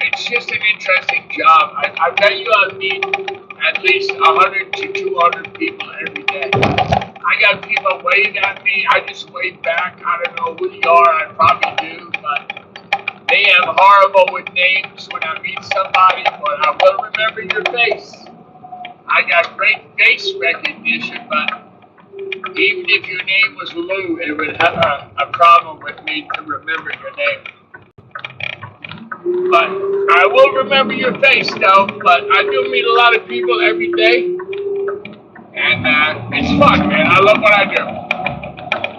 it's just an interesting job. I bet you I meet at least 100 to 200 people every day. I got people wave at me. I just wave back. I don't know who you are. I probably do, but they am horrible with names when I meet somebody, but I will remember your face. I got great face recognition, but even if your name was Lou, it would have a problem with me to remember your name. But I will remember your face, though. But I do meet a lot of people every day. And it's fun, man. I love what I do.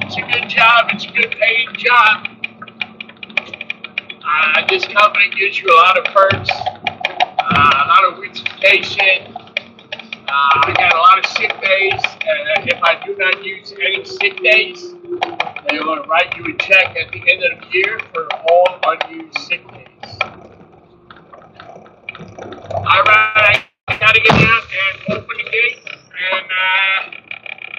It's a good job. It's a good paying job. This company gives you a lot of perks, a lot of weeks vacation. I got a lot of sick days, and if I do not use any sick days, they will write you a check at the end of the year for all unused sick days. Alright, I gotta get out and open the gate and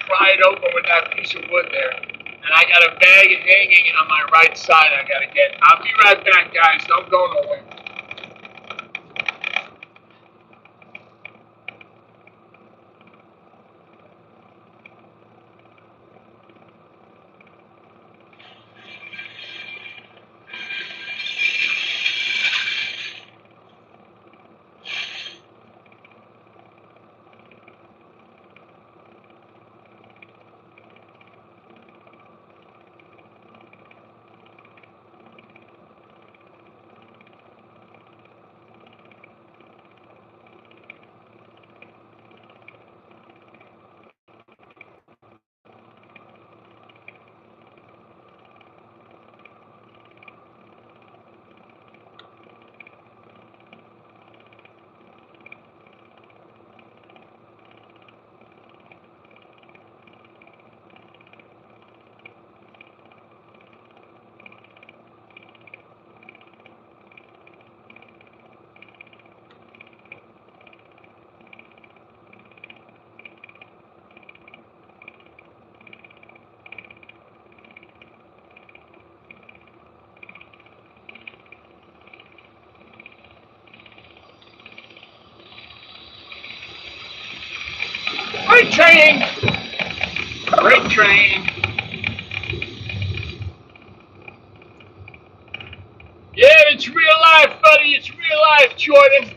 pry it open with that piece of wood there. And I got a bag hanging on my right side I gotta get. I'll be right back, guys. Don't go nowhere. Great train! Great train! Yeah, it's real life, buddy. It's real life, Jordan.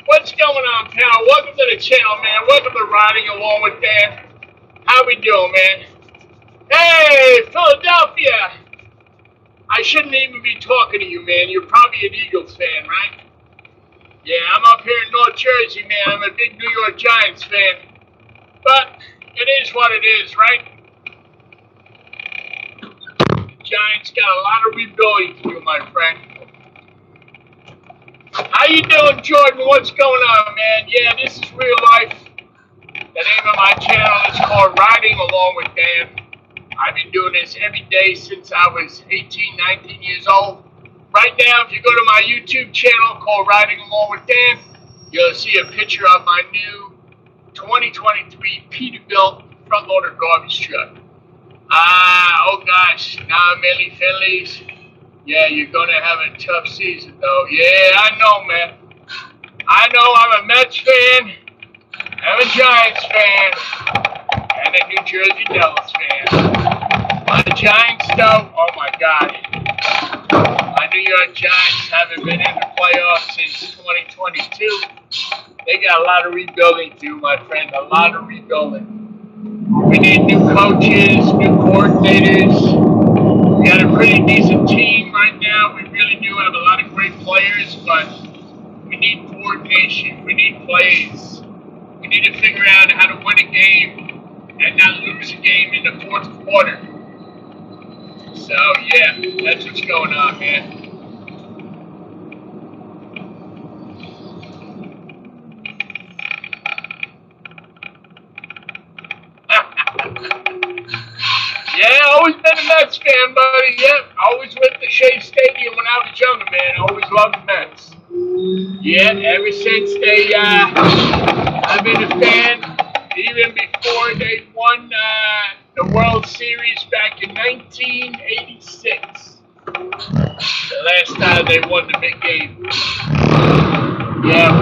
What's going on, pal? Welcome to the channel, man. Welcome to Riding Along with Dan. How we doing, man? Hey, Philadelphia! I shouldn't even be talking to you, man. You're probably an Eagles fan, right? Yeah, I'm up here in North Jersey, man. I'm a big New York Giants fan. But it is what it is, right? The Giants got a lot of rebuilding to do, my friend. How you doing, Jordan? What's going on, man? Yeah, this is real life. The name of my channel is called Riding Along with Dan. I've been doing this every day since I was 18, 19 years old. Right now, if you go to my YouTube channel called Riding Along with Dan, you'll see a picture of my new 2023 Peterbilt front loader garbage truck. Oh gosh, now Millie Finleys. Yeah, you're gonna have a tough season though. Yeah, I know, man. I know I'm a Mets fan, I'm a Giants fan, and a New Jersey Devils fan. My Giants though, oh my God. My New York Giants haven't been in the playoffs since 2022. They got a lot of rebuilding to do, my friend, a lot of rebuilding. We need new coaches, new coordinators. We got a pretty decent team right now. We really do have a lot of great players, but we need coordination. We need plays. We need to figure out how to win a game and not lose a game in the fourth quarter. So, yeah, that's what's going on, man. Yeah, always been a Mets fan, buddy. Yep, always went to Shea Stadium when I was younger, man. Always loved the Mets. Yeah, ever since I've been a fan, even before they won the World Series back in 1986. The last time they won the big game. Yeah,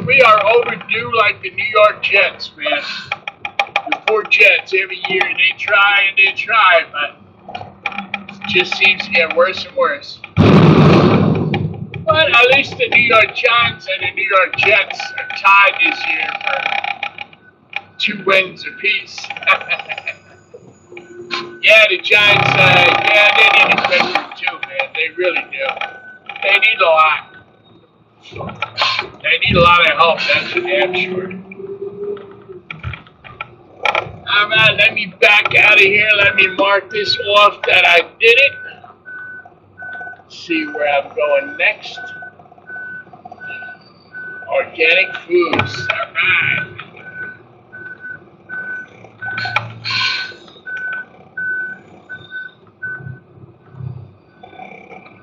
we are overdue like the New York Jets, man. The poor Jets every year, they try, but it just seems to get worse and worse. But at least the New York Giants and the New York Jets are tied this year for 2 wins apiece. Yeah, the Giants, yeah, they need a pitcher too, man. They really do. They need a lot. They need a lot of help, that's for damn sure. All right, let me back out of here. Let me mark this off that I did it. See where I'm going next. Organic foods. All right.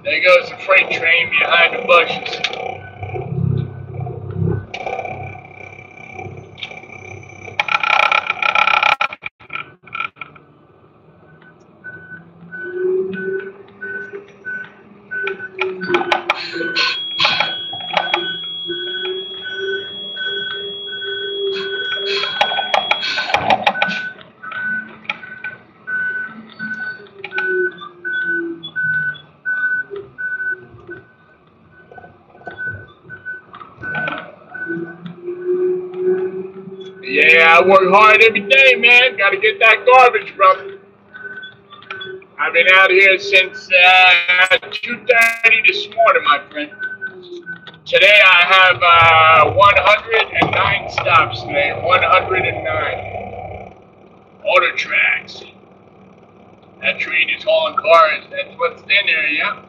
There goes the freight train behind the bushes. Yeah, I work hard every day, man. Got to get that garbage, brother. I've been out here since 2:30 this morning, my friend. Today I have 109 stops today. 109 auto tracks. That train is hauling cars. That's what's in there, yeah.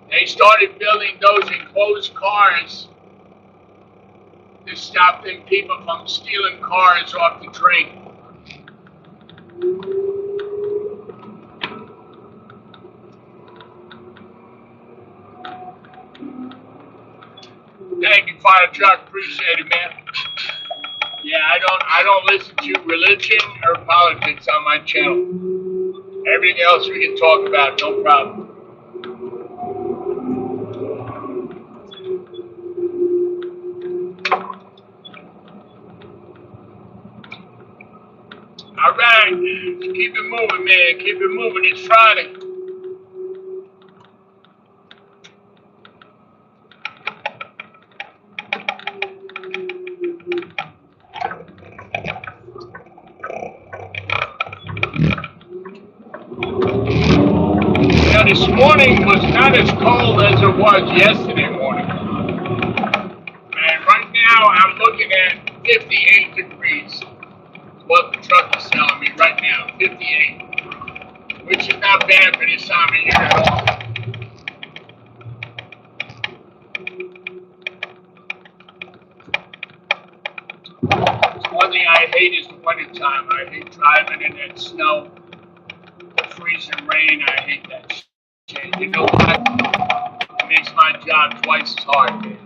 They started building those enclosed cars to stop them people from stealing cars off the train. Thank you, fire truck. Appreciate it, man. Yeah, I don't listen to religion or politics on my channel. Everything else we can talk about, no problem. All right, keep it moving, man. Keep it moving. It's Friday. This morning was not as cold as it was yesterday morning. And right now I'm looking at 58 degrees. What the truck is telling me right now, 58. Which is not bad for this time of year at all. One thing I hate is the wintertime. I hate driving in that snow, the freezing rain. I hate that shit. You know what? It makes my job twice as hard, man.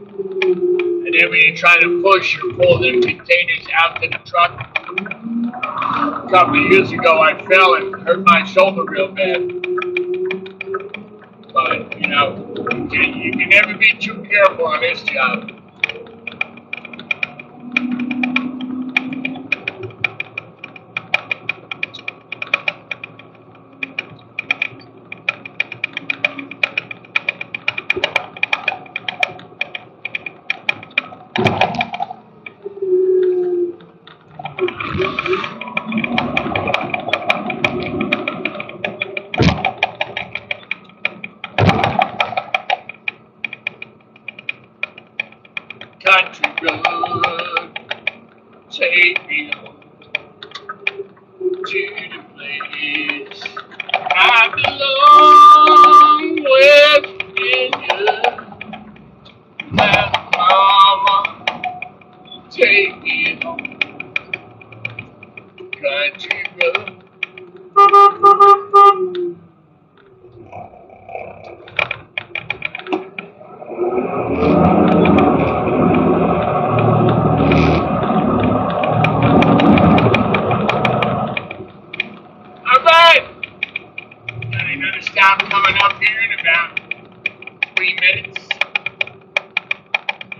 And then when you try to push or pull the containers out to the truck, a couple of years ago I fell and hurt my shoulder real bad. But, you know, you can never be too careful on this job. Country road, take me home to the place I belong with you. My mama, take me home, country road. All right, got another stop coming up here in about 3 minutes.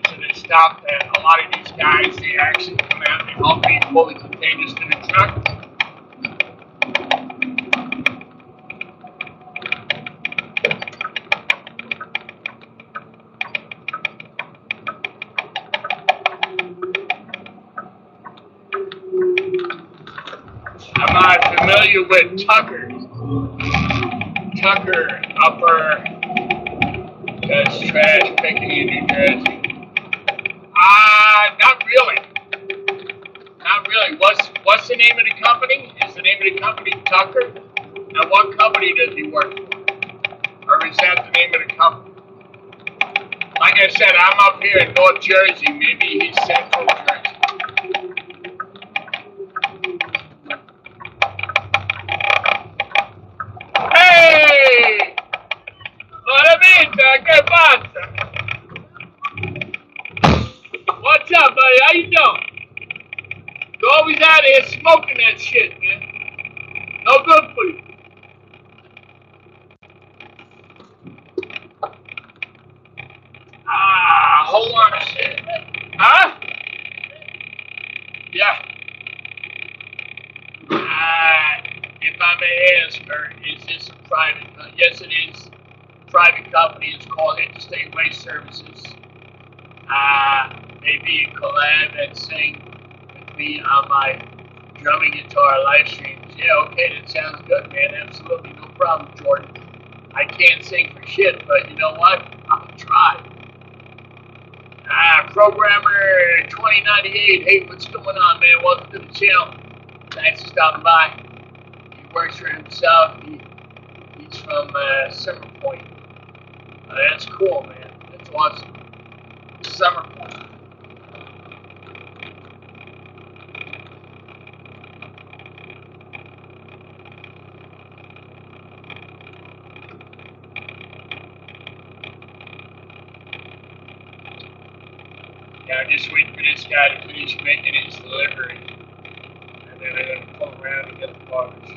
So they stop that a lot of these guys, they actually come out and help me pull the containers to the truck. I'm not familiar with Tucker. Tucker Upper does trash picking in New Jersey. Not really. Not really. What's the name of the company? Is the name of the company Tucker? And what company does he work for? Or is that the name of the company? Like I said, I'm up here in North Jersey. Maybe he's Central Jersey. Hey! ¿Qué pasa? What's up, buddy? How you doing? You're always out here smoking that shit, man. No good for you. Hold on a second. Huh? Yeah. If I may ask her, is this a private? Yes, it is. Private company. It's called Interstate Waste Services. Maybe a collab and sing with me on my drumming guitar live streams. Yeah, okay, that sounds good, man. Absolutely, no problem, Jordan. I can't sing for shit, but you know what? I'll try. Programmer 2098. Hey, what's going on, man? Welcome to the channel. Thanks for stopping by. He works for himself. He's from Summer Point. That's cool, man. That's awesome. Summer Point. Yeah, I'm just waiting for this guy to finish making his delivery. And then I'm going to pull around and get the garbage.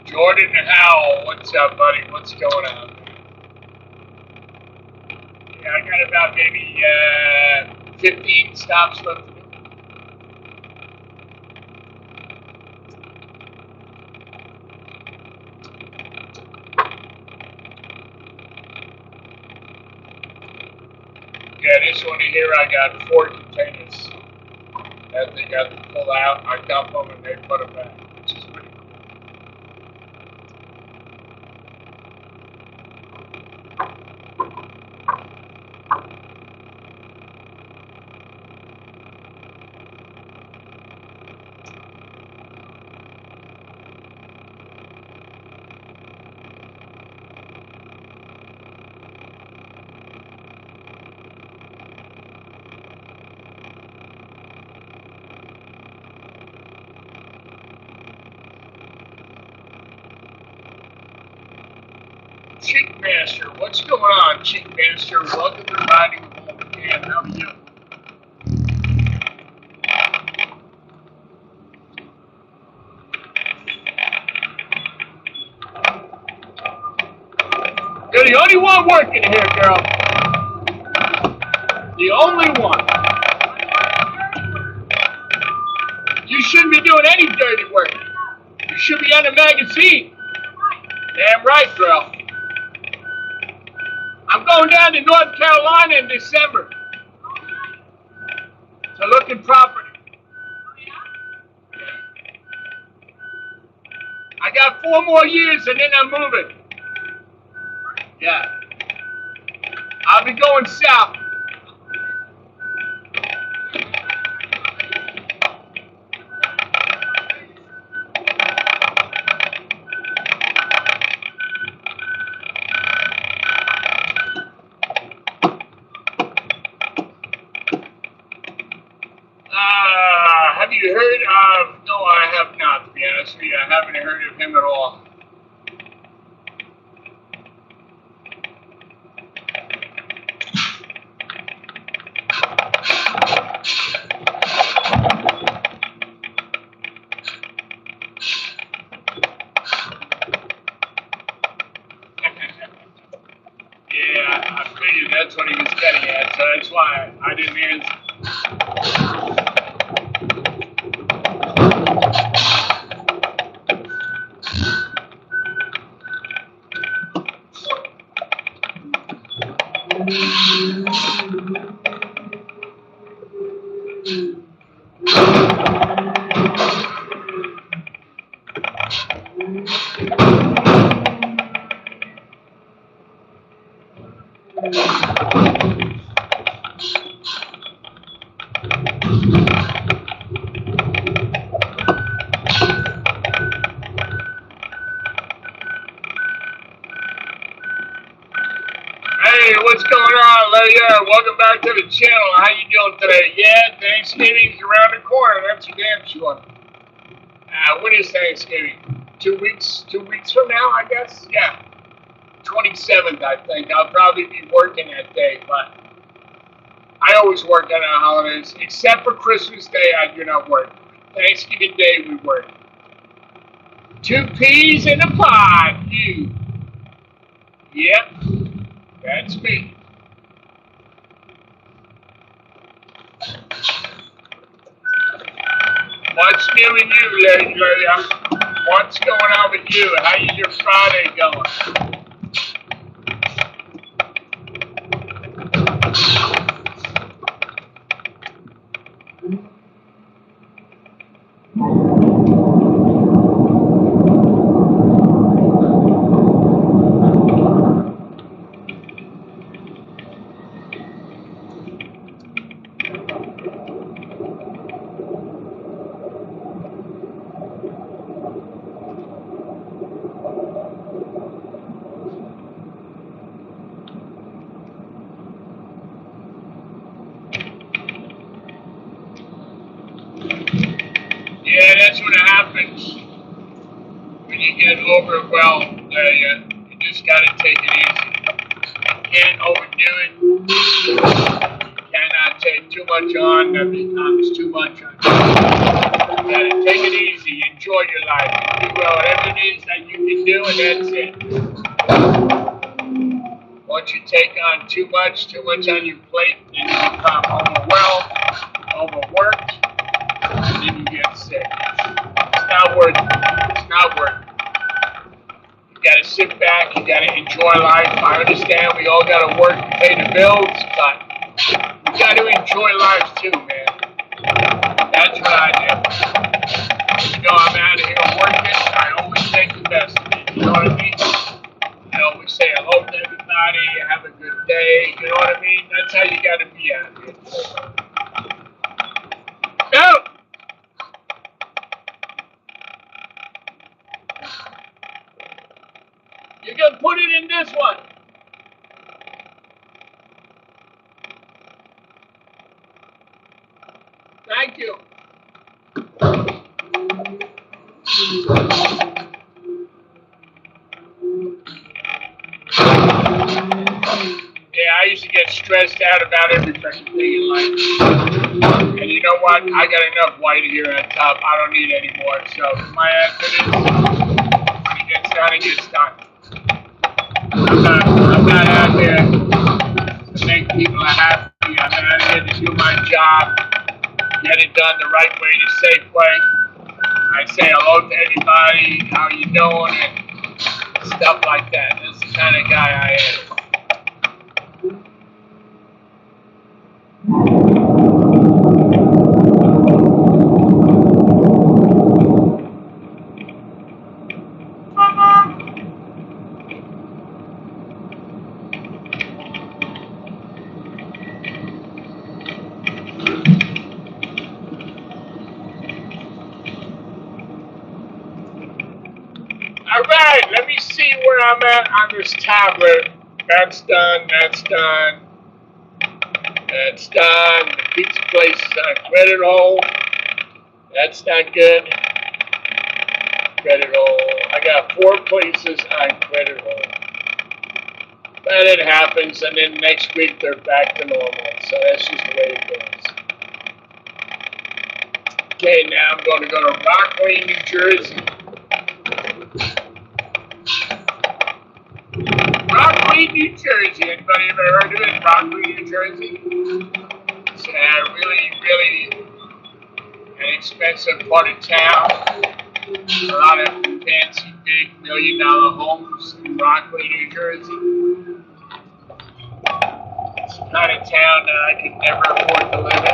Jordan Howell, what's up, buddy? What's going on? Yeah, I got about maybe 15 stops left to do. Yeah, this one here I got 4 containers. that they got to pull out. I dump them and they put them back, which is pretty cool. Chick Master, what's going on, Chick Master? Welcome to Riding with Home Again. How are you? You're the only one working here, girl. The only one. You shouldn't be doing any dirty work. You should be on a magazine. Damn right, girl. I'm going down to North Carolina in December to look at property. I got 4 more years and then I'm moving. Yeah. I'll be going south. Have you heard of, no, I have not, to be honest with you. I haven't heard of him at all. Yeah, I figured that's what he was getting at, so that's why I didn't answer. Hey, what's going on, Leia? Welcome back to the channel. How you doing today? Yeah, Thanksgiving's around the corner. That's for damn sure. When is Thanksgiving? 2 weeks? 2 weeks from now, I guess? Yeah. 27th, I think. I'll probably be working that day, but I always work on our holidays. Except for Christmas Day, I do not work. Thanksgiving Day, we work. 2 peas in a pod, you. Yep. That's me. What's new with you, lady? What's going on with you? How is your Friday going? Yeah, that's what happens when you get overwhelmed. You just got to take it easy. You can't overdo it. You cannot take too much on. That becomes too much on you. You got to take it easy. Enjoy your life. Do whatever it is that you can do, and that's it. Once you take on too much on your plate, then you become overworked. And then you get sick. It's not worth it. It's not worth it. You gotta sit back, you gotta enjoy life. I understand we all gotta work to pay the bills, but we gotta enjoy life too, man. You know I'm out of here working. I always make the best of it. You know what I mean? I always say hello to everybody. Have a good day. You know what I mean? That's how you got to be out here. Go! You can put it in this one. Thank you. Yeah, I used to get stressed out about every freaking thing in life. And you know what? I got enough white here on top. I don't need any more. So my answer is, when it gets done, it gets done. I'm not out there to make people happy. I'm out here to do my job, get it done the right way, the safe way. I say hello to everybody, how you doing, and stuff like that. That's the kind of guy I am. Alright, let me see where I'm at on this tablet. That's done, that's done. That's done. The pizza place is on credit hold. That's not good. Credit hold. I got 4 places on credit hold. But it happens, and then next week they're back to normal. So that's just the way it goes. Okay, now I'm going to go to Rockaway, New Jersey. Rockaway, New Jersey. Anybody ever heard of it? Rockaway, New Jersey? It's really an expensive part of town. A lot of fancy, big, $1 million homes in Rockaway, New Jersey. It's the kind of town that I could never afford to live in.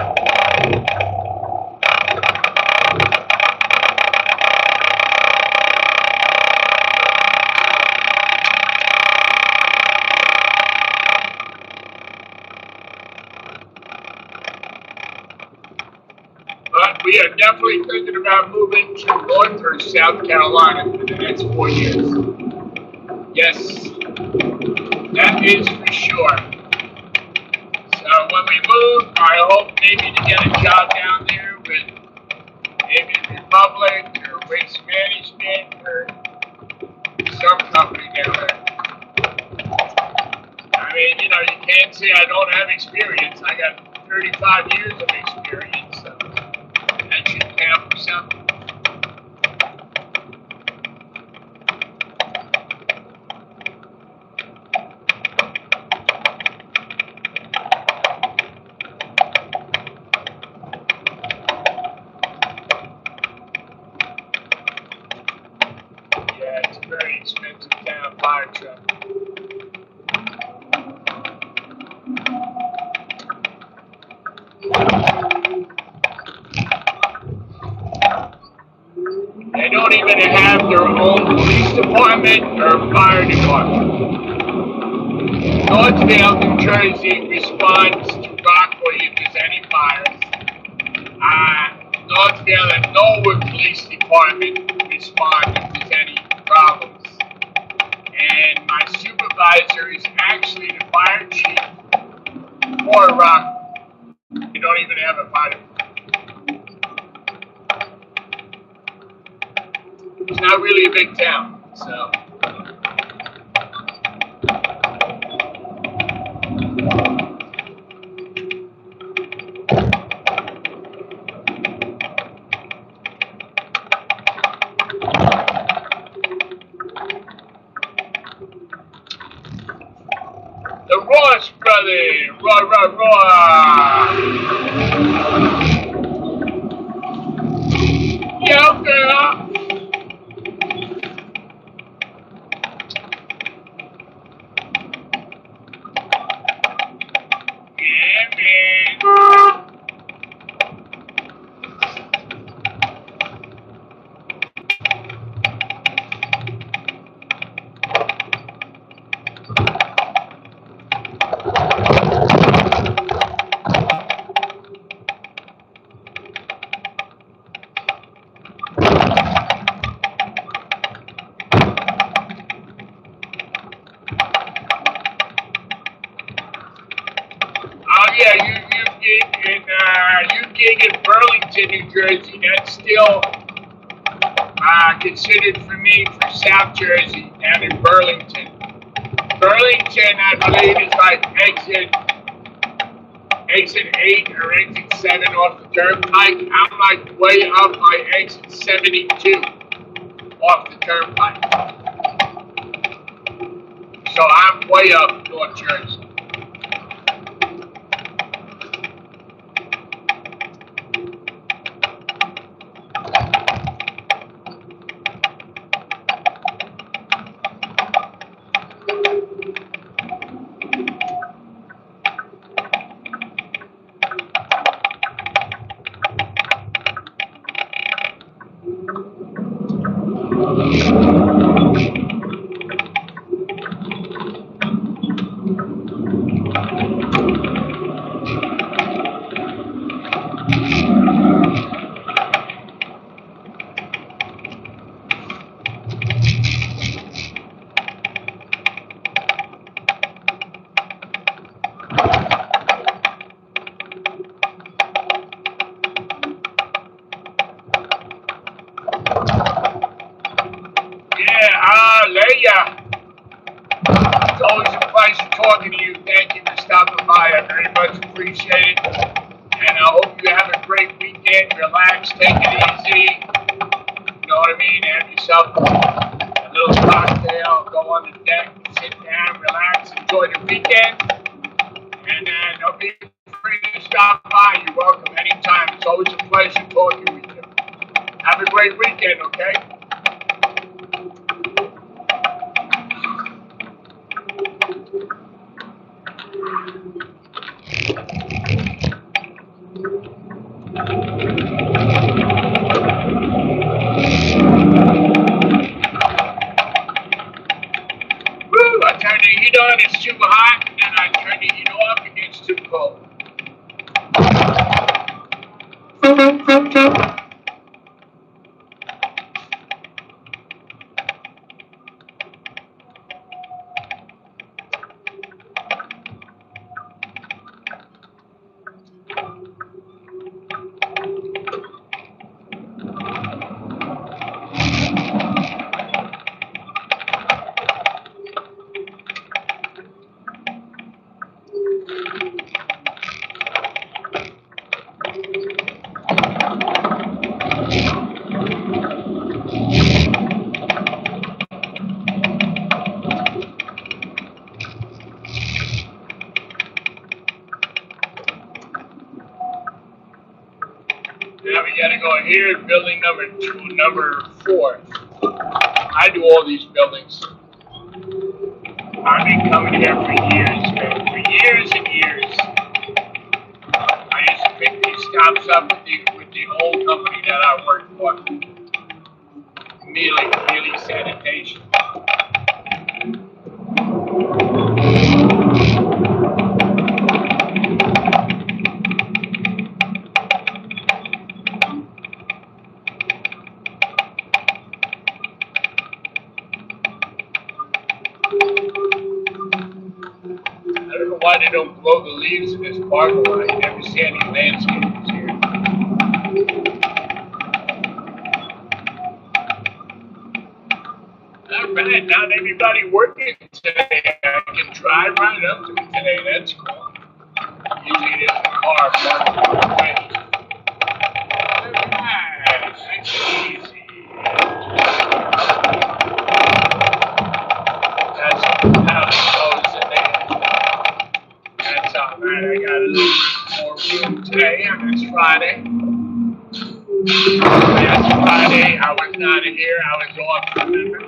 But we are definitely thinking about moving to North or South Carolina for the next 4 years. Yes, that is for sure. So when we move, I hope maybe to get a job down there with maybe Republic or Waste Management or some company down there. I mean, you know, you can't say I don't have experience. I got 35 years of experience, so that should count for something. Yeah, it's a very expensive town, fire truck. They don't even have their own police department or fire department. Northville, New Jersey responds to Rockaway if there's any fires. Northville and Norwood Police Department respond if there's any problems. And my supervisor is actually the fire chief for Rockaway. We don't even have a fire department. It's not really a big town, so. The Ross Brothers, raw. Yeah, girl. Burlington, New Jersey. That's still considered for me for South Jersey, down in Burlington. Burlington, I believe, is like exit 8 or exit 7 off the turnpike. I'm like way up by exit 72 off the turnpike. So I'm way up North Jersey. Leia, it's always a pleasure talking to you. Thank you for stopping by. I very much appreciate it. And I hope you have a great weekend. Relax, take it easy. You know what I mean? Have yourself a little cocktail, go on the deck, sit down, relax, enjoy the weekend. And don't be afraid to stop by. You're welcome anytime. It's always a pleasure talking with you. Have a great weekend, okay? Woo! I turn the heat on, it's too hot, and then I turn the heat off, it gets too cold. Now we gotta go here, building number 4. I do all these buildings. I've been coming here for years, man. For years and years. I used to pick these stops up with the old company that I worked for. Mealy Sanitation. I don't know why they don't blow the leaves in this parking lot. You never see any landscapers here. Not bad. Not everybody working today. I can drive right up to it today. That's cool. Usually there's a car parked already. Alright, nice and easy. That's how it goes today. That's alright. I got a little more room today on this Friday. Last Friday, I was not here. I was off, remember?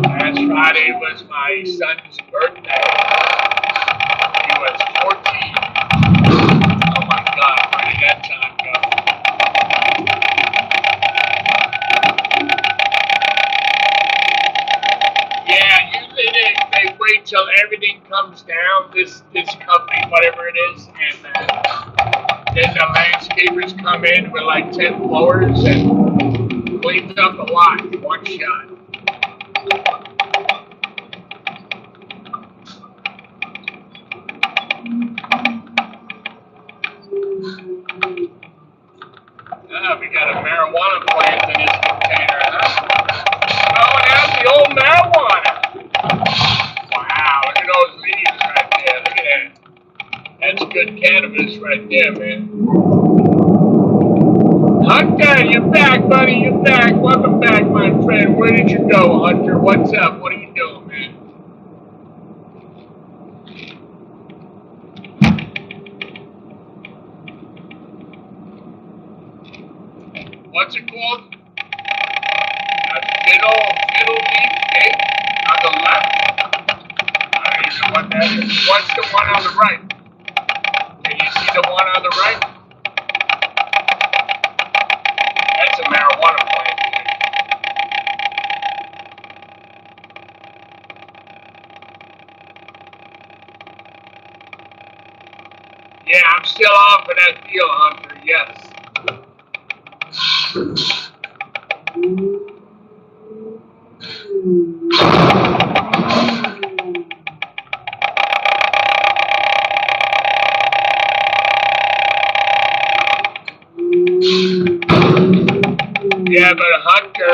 Last Friday was my son's birthday. He was 14. Oh my God, where did that time go? Yeah, usually they wait till everything comes down, this company, whatever it is, and then the landscapers come in with like 10 blowers and cleans up a lot in one shot. Oh, we got a marijuana plant in this container, huh? Oh, and that's the old marijuana. Wow, look at those leaves right there. Look at that. That's good cannabis right there, man. Hunter, you're back, buddy. You're back. Welcome back, my friend. Where did you go, Hunter? What's up? What are you doing, man? What's it called? A fiddle leaf cake on the left. I don't even know what that is. What's the one on the right? Can you see the one on the right? That's a marijuana plant. Yeah, I'm still on for that deal, Hunter. Yes. Yeah, but Hunter,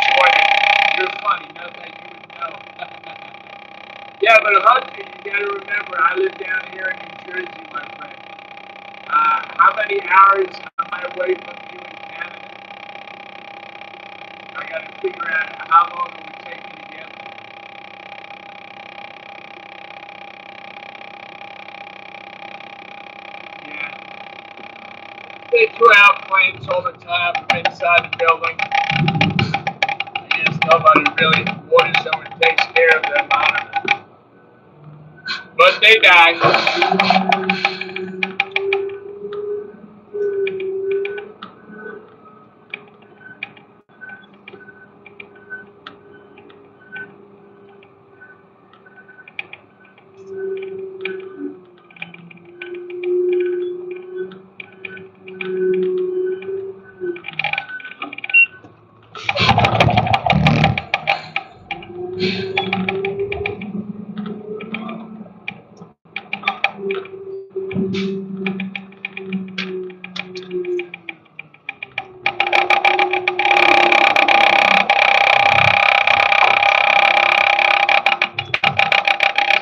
Jordan, you're funny. Not that you would know. Yeah, but Hunter, you gotta remember, I live down here in New Jersey, my friend. How many hours am I away from you in Canada? I gotta figure out how long it would take me to get there. Yeah. They throw out planes all the time from inside the building. I guess nobody really orders someone takes care of them on it. But they die.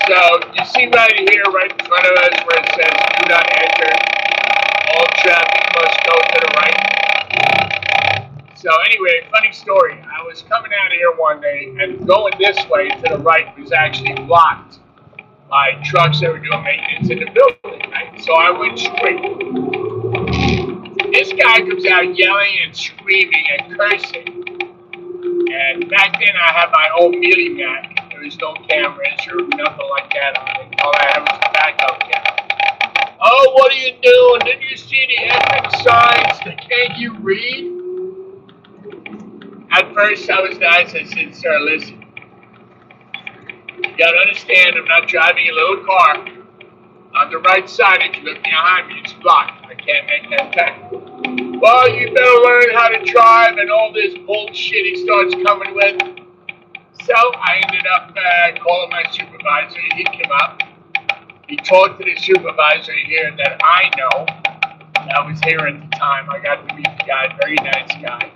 So you see right here, right in front of us, where it says "Do not enter." All traffic must go to the right. So anyway, funny story. I was coming out of here one day, and going this way to the right was actually blocked by trucks that were doing maintenance in the building. Right? So I went straight. This guy comes out yelling and screaming and cursing. And back then I had my own Mealy Mac. There was no cameras or nothing like that on it. All I had was a backup camera. Oh, what are you doing? Didn't you see the effing signs? Can't you read? At first I was nice. I said, sir, listen. You gotta understand I'm not driving a little car. On the right side, if you look behind me, it's blocked. I can't make that turn. Well, you better learn how to drive and all this bullshit he starts coming with. So I ended up calling my supervisor. He came up. He talked to the supervisor here that I know. That was here at the time. I got to meet the guy, very nice guy.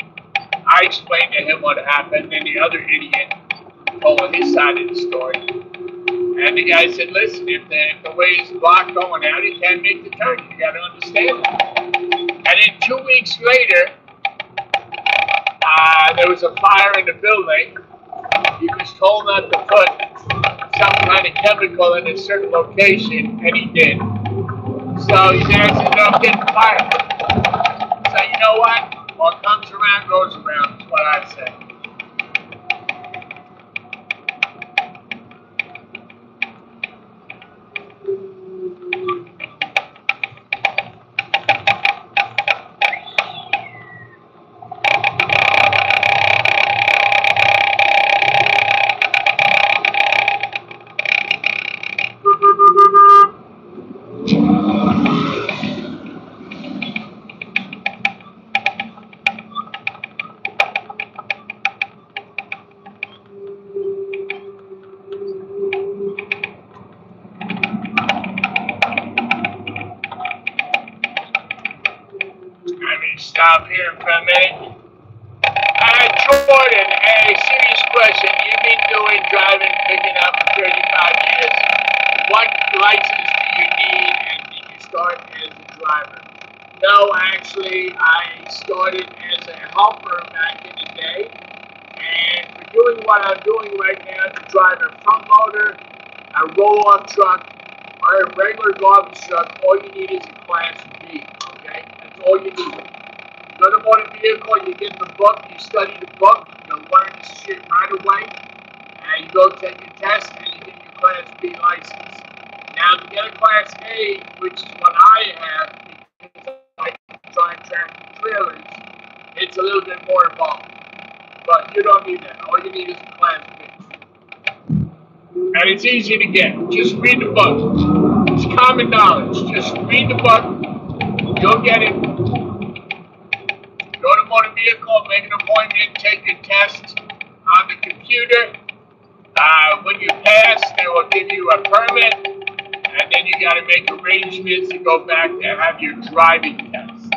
I explained to him what happened, and the other idiot told his side of the story. And the guy said, listen, if the way is blocked going out, you can't make the turn. You got to understand that. And then 2 weeks later, there was a fire in the building. He was told not to put some kind of chemical in a certain location, and he did. So he ended up getting fired. So you know what? What comes around goes around, is what I say. here for a minute. Jordan, a serious question. You've been doing driving, picking up for 35 years. What license do you need, and did you start as a driver? No, actually, I started as a helper back in the day. And for doing what I'm doing right now, to drive a front loader, a roll-off truck, or a regular garbage truck, all you need is a Class B, okay? That's all you need. You go to motor vehicle, you get the book, you study the book, you'll learn this shit right away, and you go take a test, and you get your Class B license. Now, to get a Class A, which is what I have, because I try and track trailers, it's a little bit more involved. But you don't need that. All you need is a Class B. And it's easy to get. Just read the book. It's common knowledge. Just read the book. You'll get it. Go to motor vehicle, make an appointment, take your test on the computer. When you pass, they will give you a permit, and then you got to make arrangements to go back to have your driving test.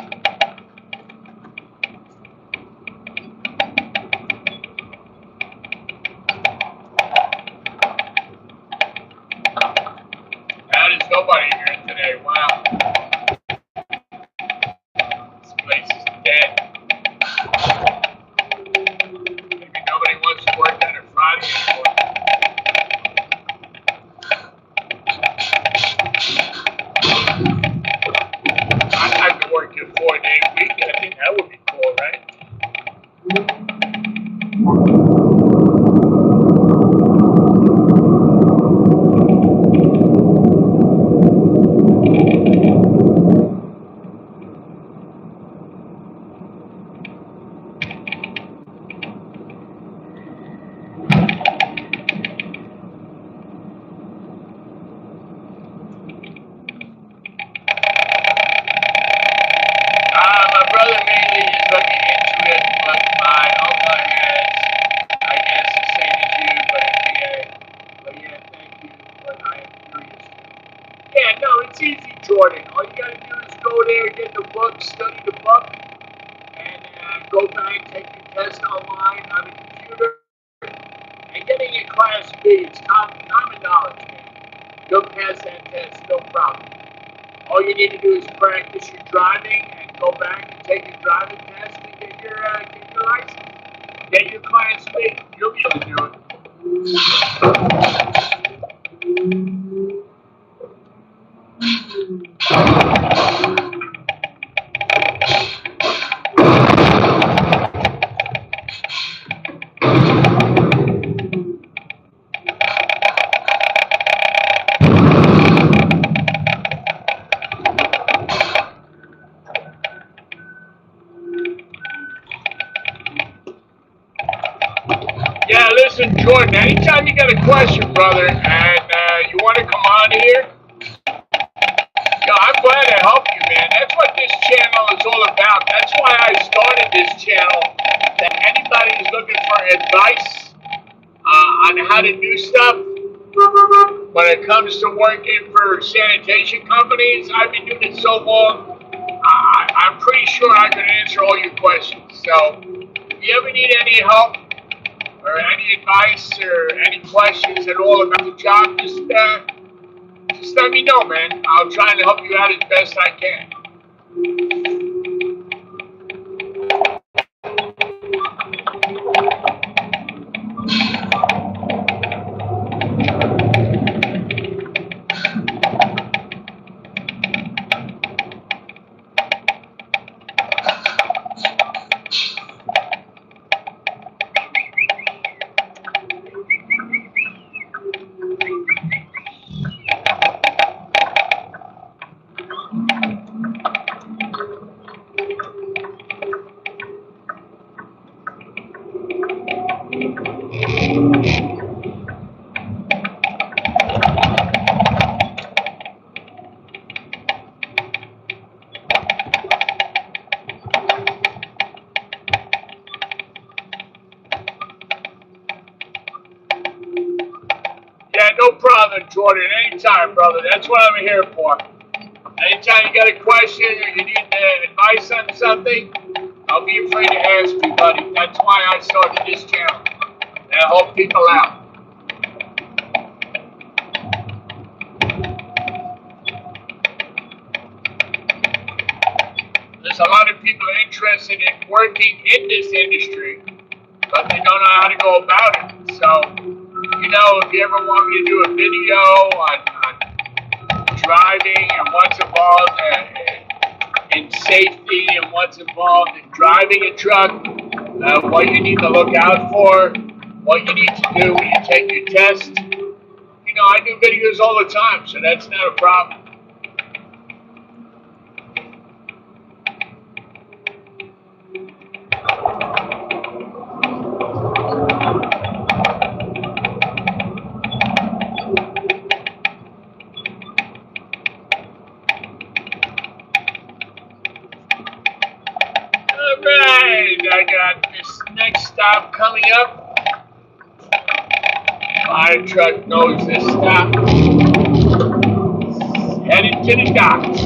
There's nobody here today. Wow. This place is dead. Maybe nobody wants to work on a Friday anymore. I'd like to work a 4-day week. I think that would be cool, right? Jordan. All you got to do is go there, get the book, study the book, and go back, take your test online on the computer, and getting your Class B. It's common knowledge, man. You'll pass that test, no problem. All you need to do is practice your driving and go back and take your driving test and get your license. Get your Class B. You'll be able to do it. Yeah, listen, Jordan, anytime you got a question, brother, and you want to come on here, I'm glad to help you, man. That's what this channel is all about. That's why I started this channel, that anybody who's looking for advice on how to do stuff when it comes to working for sanitation companies. I've been doing it so long, I'm pretty sure I can answer all your questions. So if you ever need any help or any advice or any questions at all about the job, just let me know, man. I'll try and help you out as best I can. Yeah, no problem, Jordan. Anytime, brother. That's what I'm here for. Anytime you got a question or you need advice on something, Don't be afraid to ask me, buddy. That's why I started this channel. And I help people out. There's a lot of people interested in working in this industry, but they don't know how to go about it. So, you know, if you ever want me to do a video on driving and what's involved in safety and what's involved in driving a truck, what you need to look out for, what you need to do when you take your test. You know, I do videos all the time, so that's not a problem. Alright, I got this next stop coming up. Fire truck knows this stop. Headed to the docks.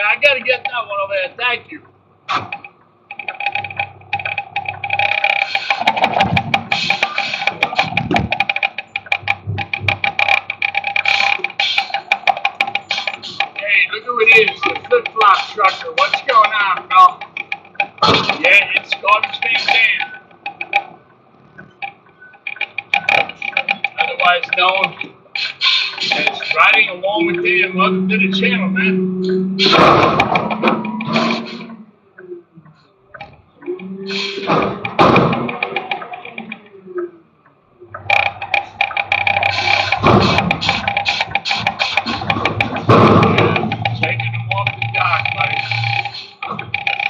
I gotta get that one over there. Thank you. Hey, look who it is, the flip-flop trucker. What's going on, pal? Yeah, it's Garbage Man Dan. Otherwise known as Riding Along with Dan. Welcome to the channel, man. Taking them off the dock, buddy.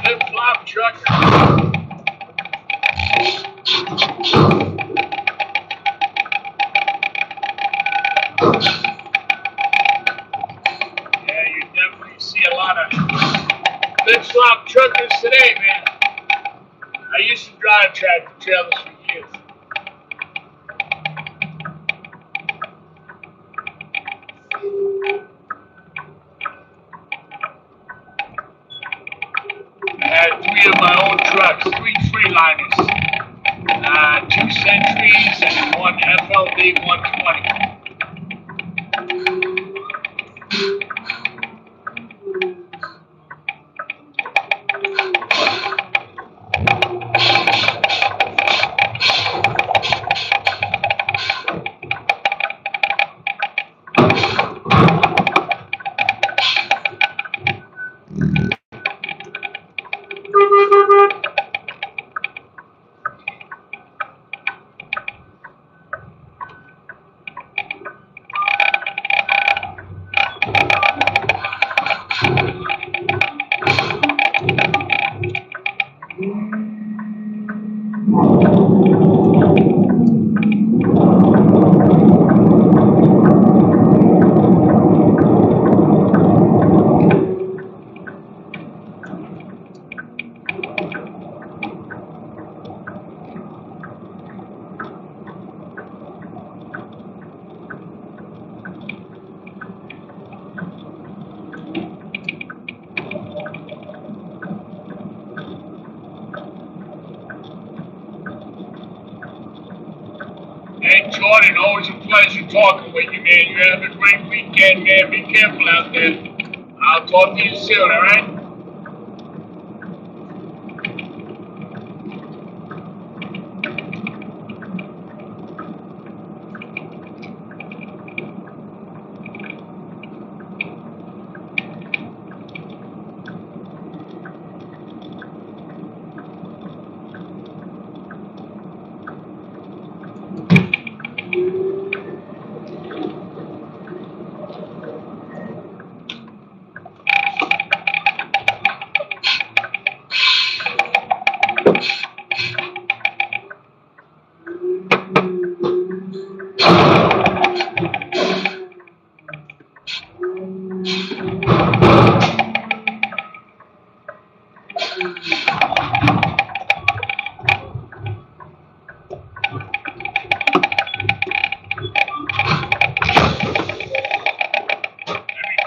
Flip-flop trucker. truckers today, man. I used to drive tractor trailers for years. I had 3 of my own trucks, 3 Freeliners, 2 Centuries, and 1 FLD 120. Hey, Jordan, always a pleasure talking with you, man. You have a great weekend, man. Be careful out there. I'll talk to you soon, all right?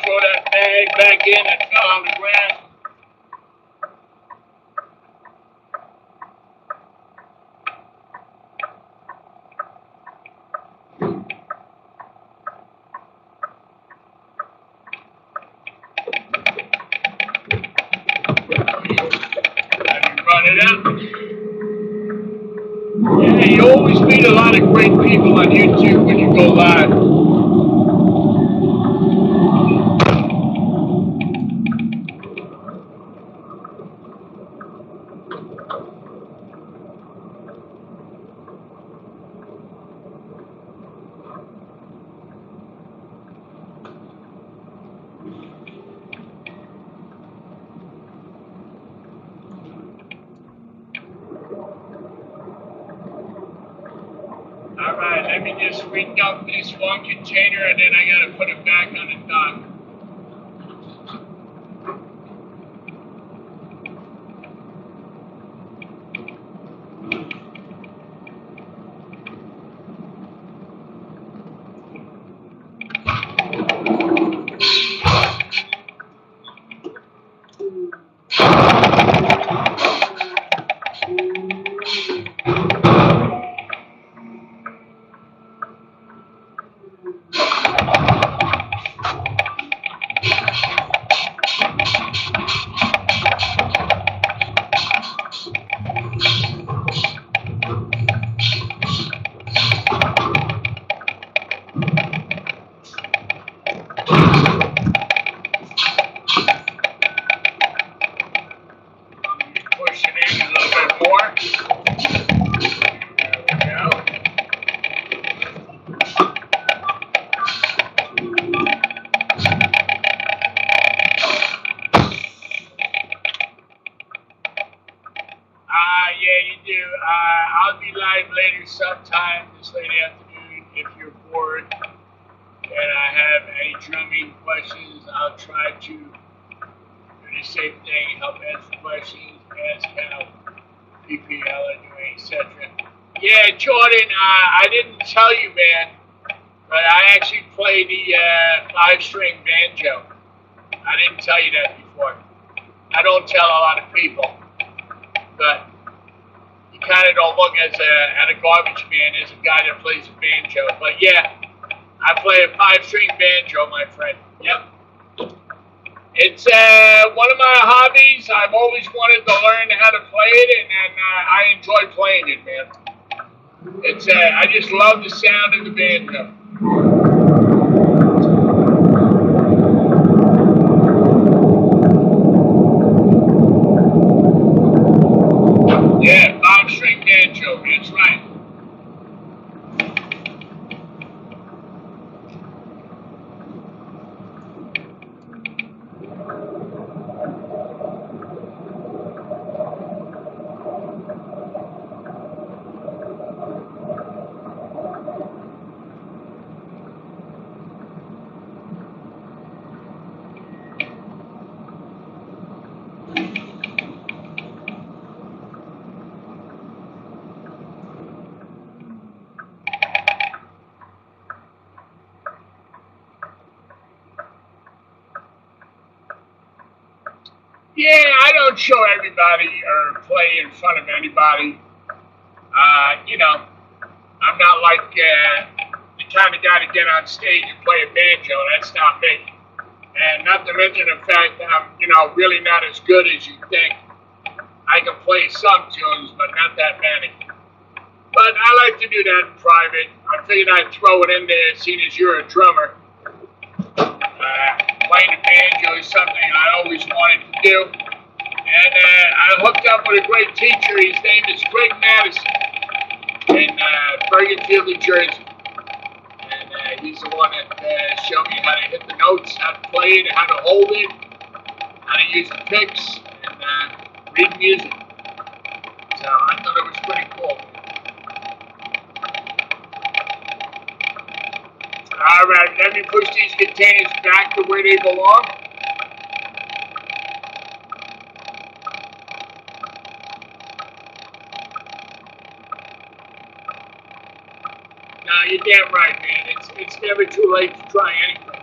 Throw that bag back in and fell on the ground. Have you brought it up? Yeah, you always meet a lot of great people on YouTube when you go live. All right, let me just re-dump this one container and then I gotta put it back on the dock. Push it in a little bit more. There we go. Yeah, you do. I'll be live later sometime this late afternoon if you're bored and I have any drumming questions. I'll try to the same thing, help answer questions, ask how PPL are doing, etc. Yeah, Jordan, I didn't tell you, man, but I actually play the 5-string banjo. I didn't tell you that before. I don't tell a lot of people, but you kind of don't look at a garbage man as a guy that plays a banjo. But yeah, I play a 5-string banjo, my friend. Yep. It's one of my hobbies. I've always wanted to learn how to play it, and I enjoy playing it, man. It's I just love the sound of the banjo. Yeah, 5-string banjo. That's right. Yeah, I don't show everybody or play in front of anybody. You know, I'm not like the kind of guy to get on stage and play a banjo. That's not me. And not to mention the fact that I'm, really not as good as you think. I can play some tunes, but not that many. But I like to do that in private. I figured I'd throw it in there, seeing as you're a drummer. Playing the banjo is something I always wanted to do. And I hooked up with a great teacher. His name is Greg Madison in Bergenfield, New Jersey. And he's the one that showed me how to hit the notes, how to play it, how to hold it, how to use the picks, and read music. So I thought it was pretty cool. All right, let me push these containers back to where they belong. No, you're damn right, man. It's never too late to try anything.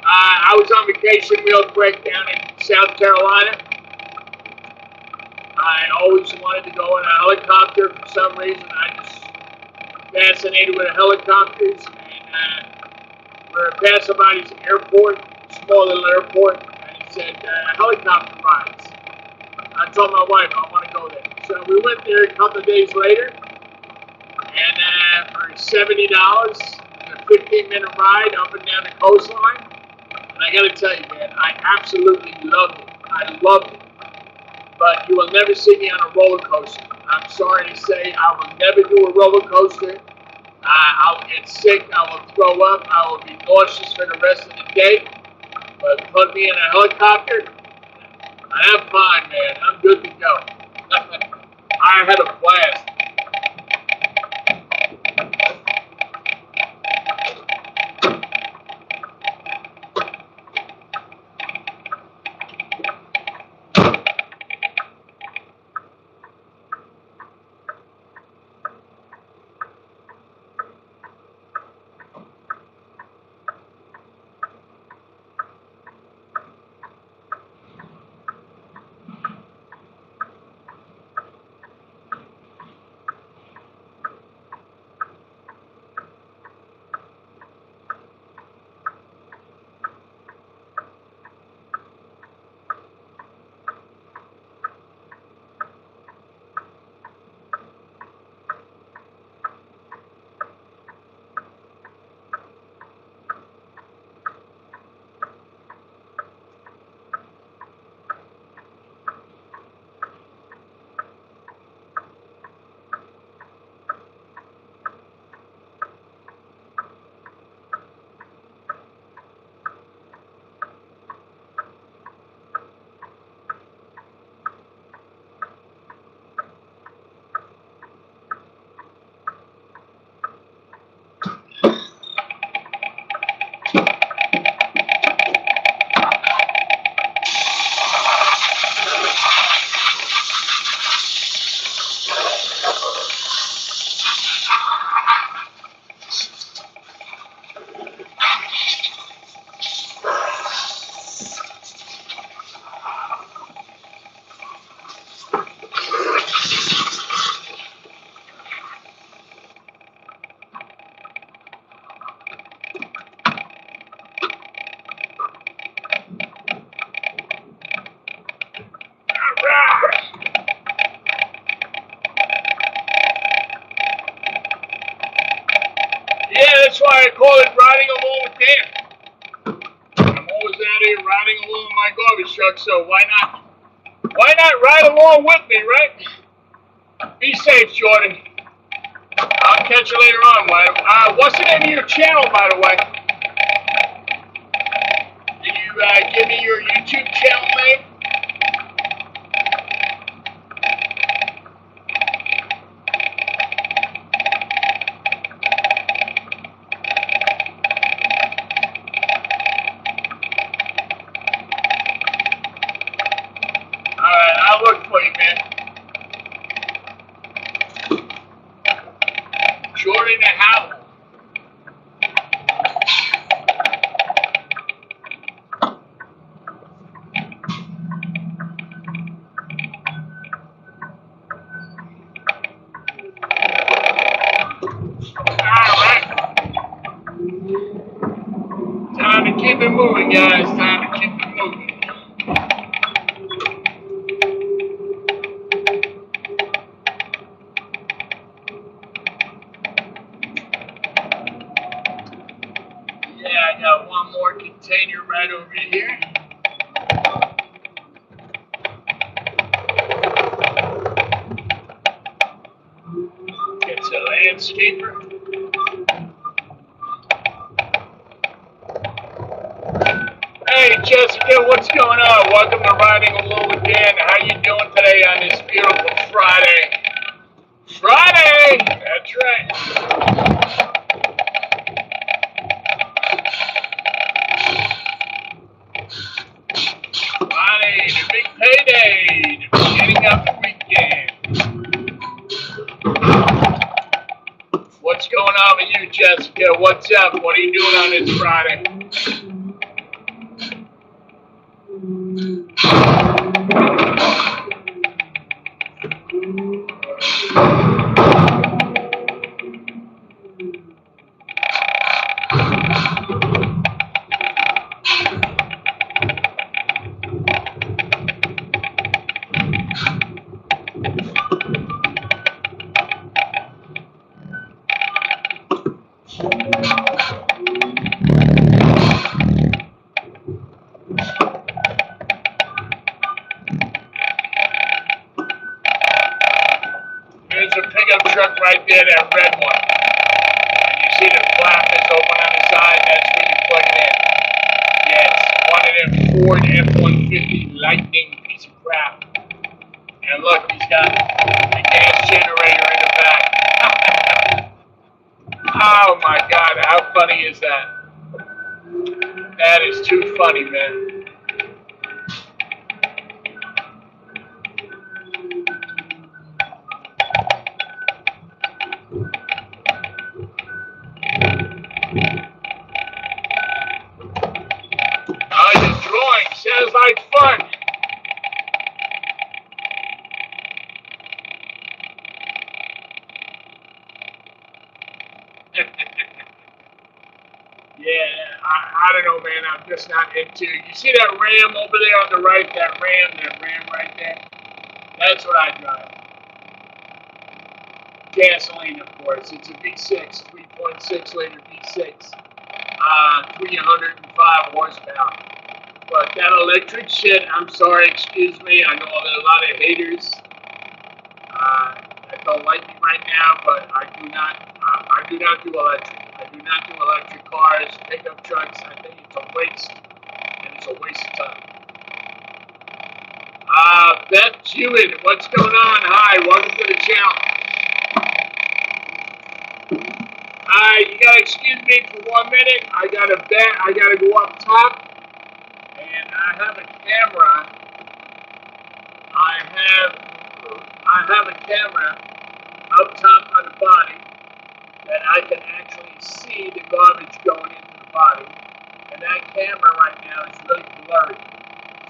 I was on vacation real quick down in South Carolina. I always wanted to go in a helicopter for some reason. I just fascinated with helicopters, and we were passing by this airport, small little airport, and it said helicopter rides. I told my wife I want to go there. So we went there a couple of days later, and for $70, a 15-minute ride up and down the coastline. And I got to tell you, man, I absolutely loved it. I loved it. But you will never see me on a roller coaster. I'm sorry to say, I will never do a roller coaster. I will get sick. I will throw up. I will be nauseous for the rest of the day. But put me in a helicopter, I'm fine, man. I'm good to go. I had a blast. That's why I call it riding along with Dan. I'm always out here riding along with my garbage truck, so why not ride along with me, right? Be safe, Jordan. I'll catch you later on. What's the name of your channel, by the way? Did you give me your YouTube channel name? Alright, I'll look for you, man. Jordan and Howell. Alright. Time to keep it moving, guys. Time to keep it moving. Yeah, I got one more container right over here. It's a landscaper. Hey Jessica, what's going on? Welcome to Riding Along with Dan. How you doing today on this beautiful Friday? Friday! That's right. Friday, the big payday, the beginning of the weekend. What's going on with you, Jessica? What's up? What are you doing on this Friday? There's a pickup truck right there, that red one. And you see the flap is open on the side, that's where you plug it in. Yeah, it's one of them Ford F-150 Lightning piece of crap. And look, he's got the gas generator in the back. Oh my God, how funny is that? That is too funny, man. Oh, your drawing sounds like fun. Yeah, I don't know, man. I'm just not into. You see that Ram over there on the right? That Ram right there. That's what I drive. Gasoline, of course. It's a V6, 3.6 liter V6, 305 horsepower. But that electric shit, I'm sorry, excuse me. I know there's a lot of haters that don't like me right now, but I do not do electric. I do not do electric cars, pickup trucks. I think it's a waste, and it's a waste of time. Beth Hewitt, what's going on? Hi, welcome to the channel. You gotta excuse me for 1 minute. I gotta go up top, and I have a camera. I have a camera up top on the body that I can actually see the garbage going into the body. And that camera right now is really blurry.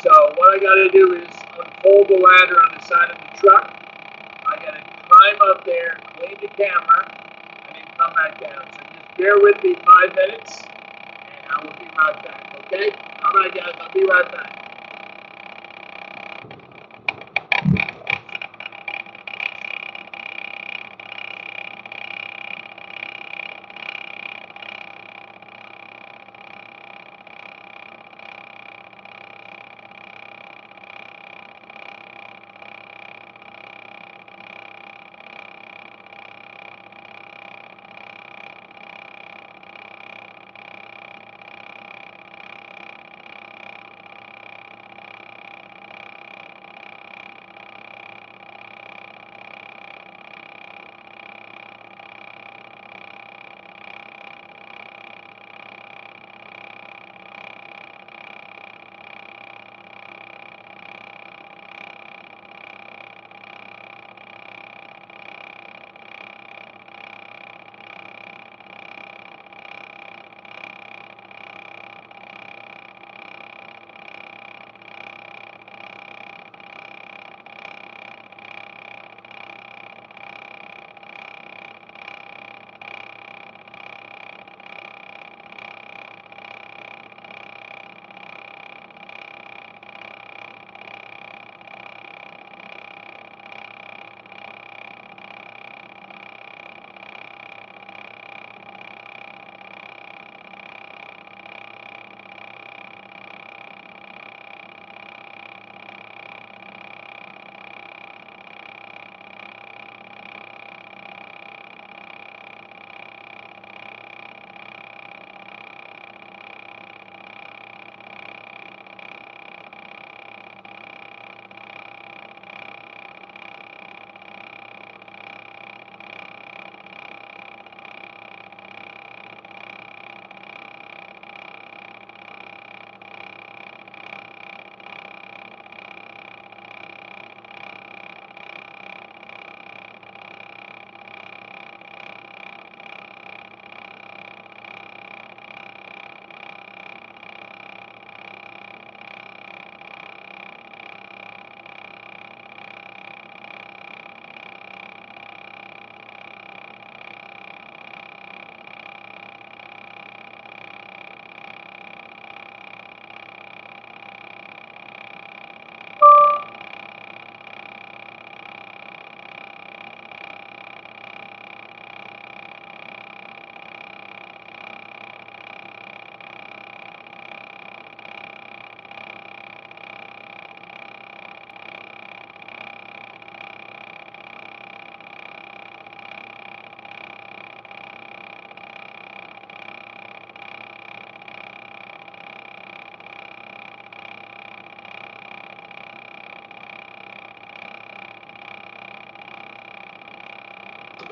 So what I gotta do is unfold the ladder on the side of the truck. I gotta climb up there, clean the camera, and then come back down. So just bear with me 5 minutes, and I will be right back, okay? All right, guys, I'll be right back.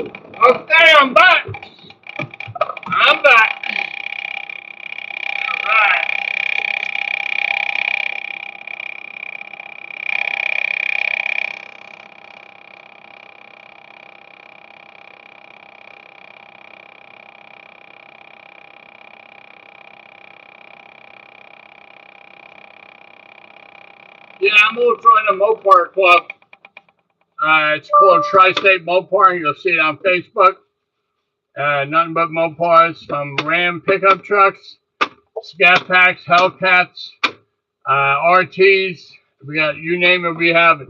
Okay, I'm back. I'm back. All right. Yeah, I'm also in the Mopar Club. It's called Tri-State Mopar. You'll see it on Facebook. Nothing but Mopars, from Ram pickup trucks, Scat Packs, Hellcats, RTs. We got, you name it, we have it.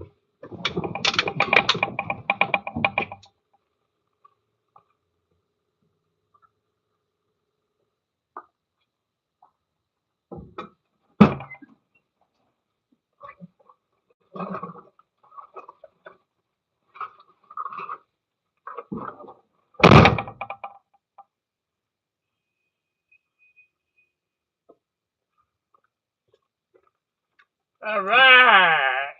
All right.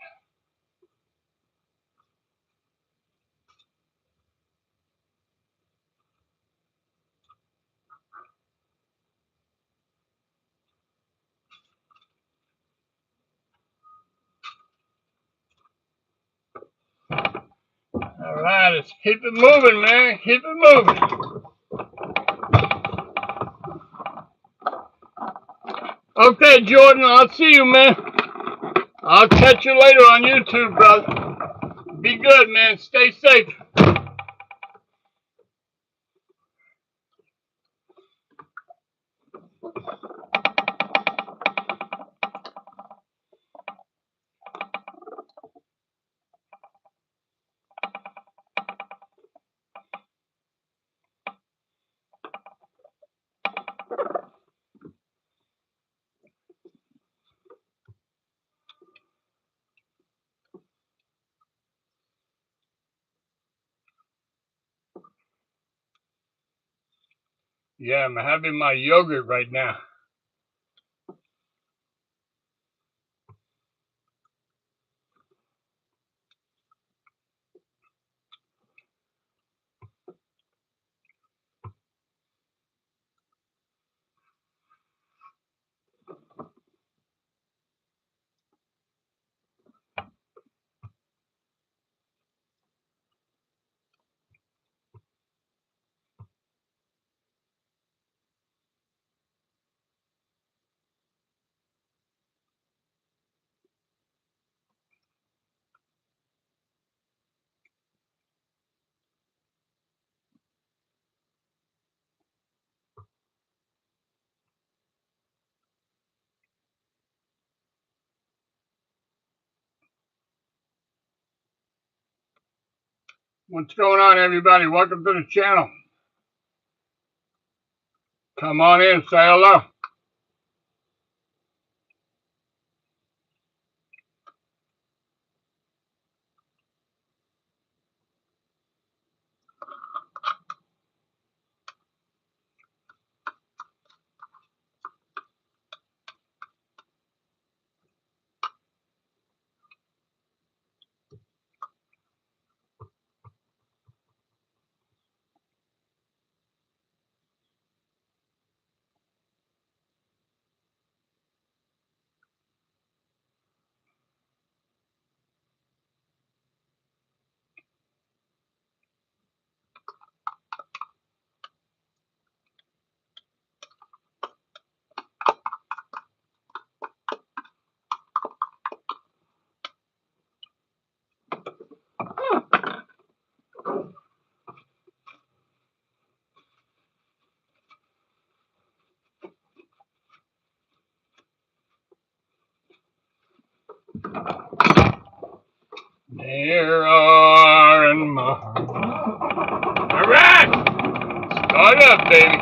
All right, let's keep it moving, man. Keep it moving. Okay, Jordan, I'll see you, man. I'll catch you later on YouTube, brother. Be good, man. Stay safe. Yeah, I'm having my yogurt right now. What's going on, everybody? Welcome to the channel. Come on in, say hello. There are in my heart. All right, start up, baby.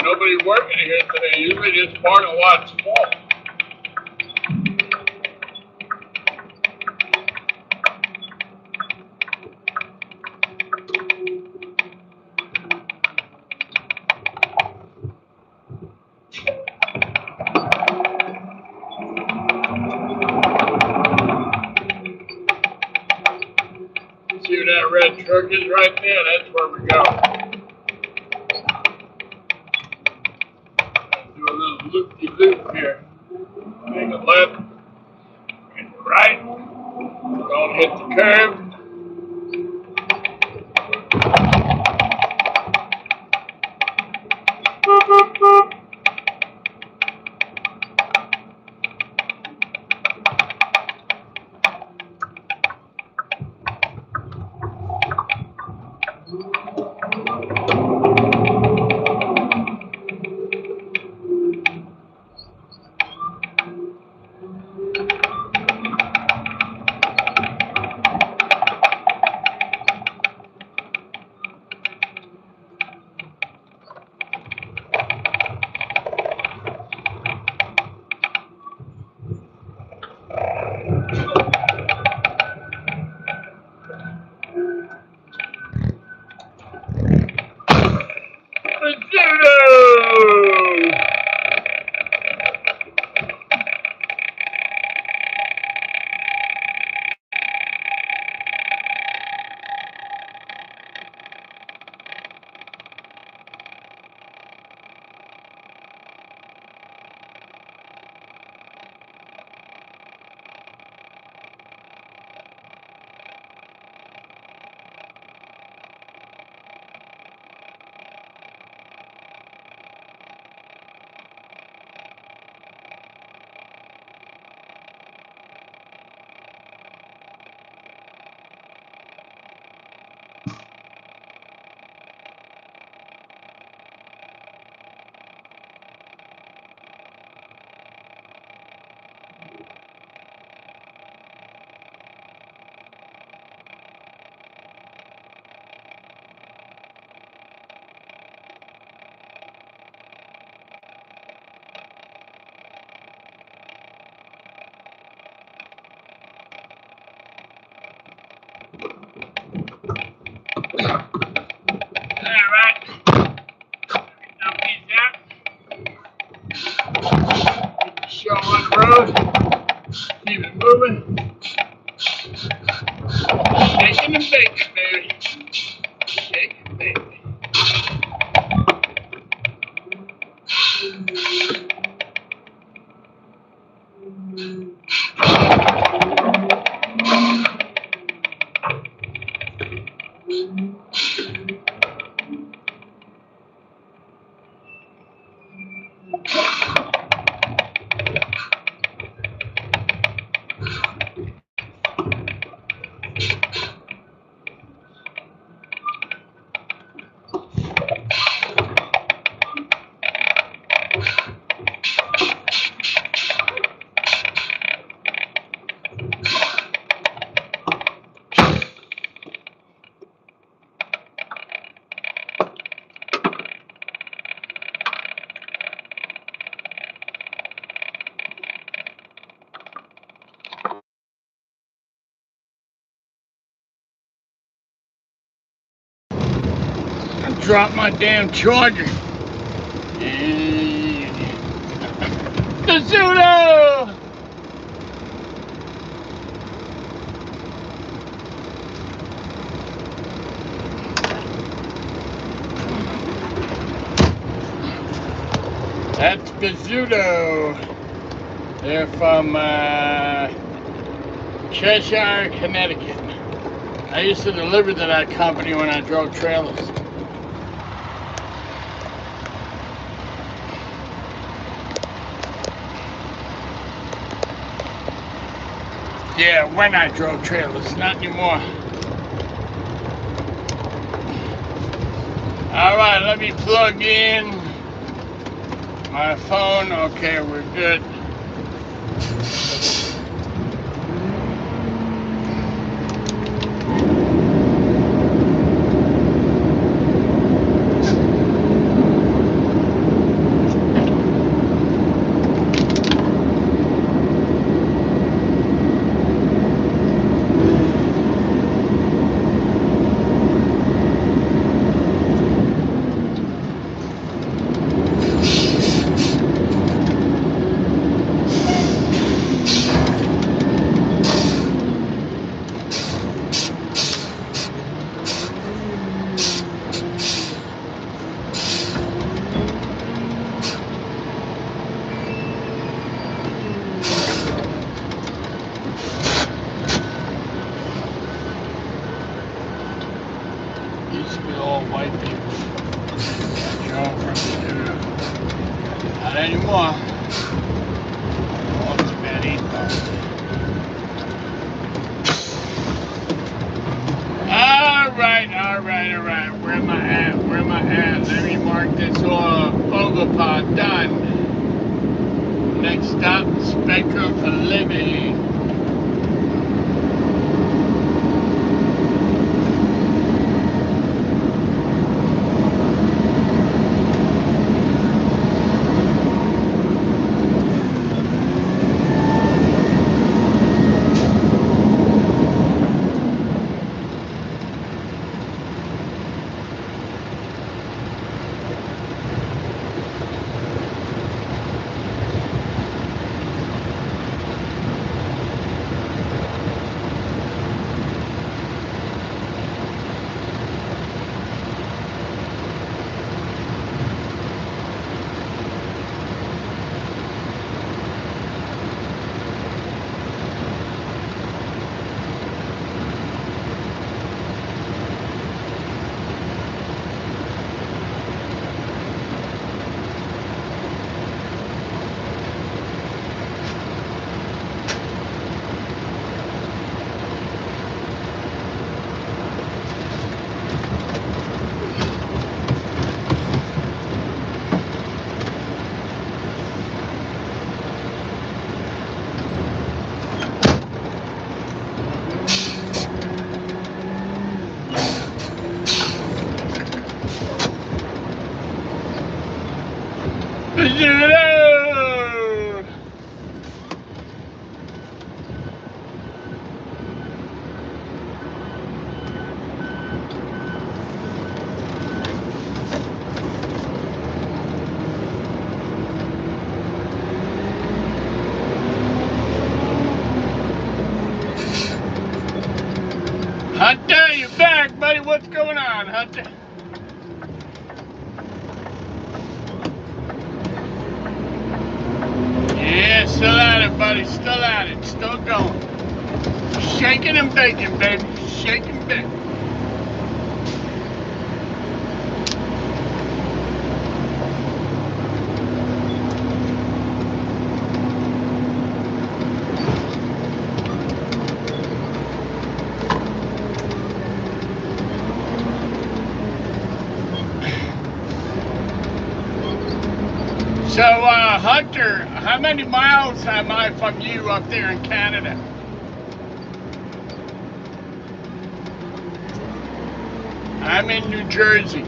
nobody working here today. Usually this parking lot's full. See where that red truck is right there? That's where we go. Do a little loop-de-loop here. Make a left and right. Don't hit the curb. Boop, boop, boop. Show on the road. Keep it moving. Shaking and baking, baby. Shake and bake. Drop my damn charger. And the Zudo! That's the Zudo. They're from Cheshire, Connecticut. I used to deliver to that company when I drove trailers. Yeah, when I drove trailers, not anymore. Alright, let me plug in my phone. Okay, we're good. anymore. Oh, it's about 8 bucks. Alright. Where am I at? Let me mark this off. Overpod done. Next stop, Spectrum for Living. Hunter, you back, buddy? What's going on, Hunter? Yeah, still at it, buddy. Still at it. Still going. Shaking and baking, baby. Shaking and baking. So, Hunter, how many miles am I from you up there in Canada? I'm in New Jersey.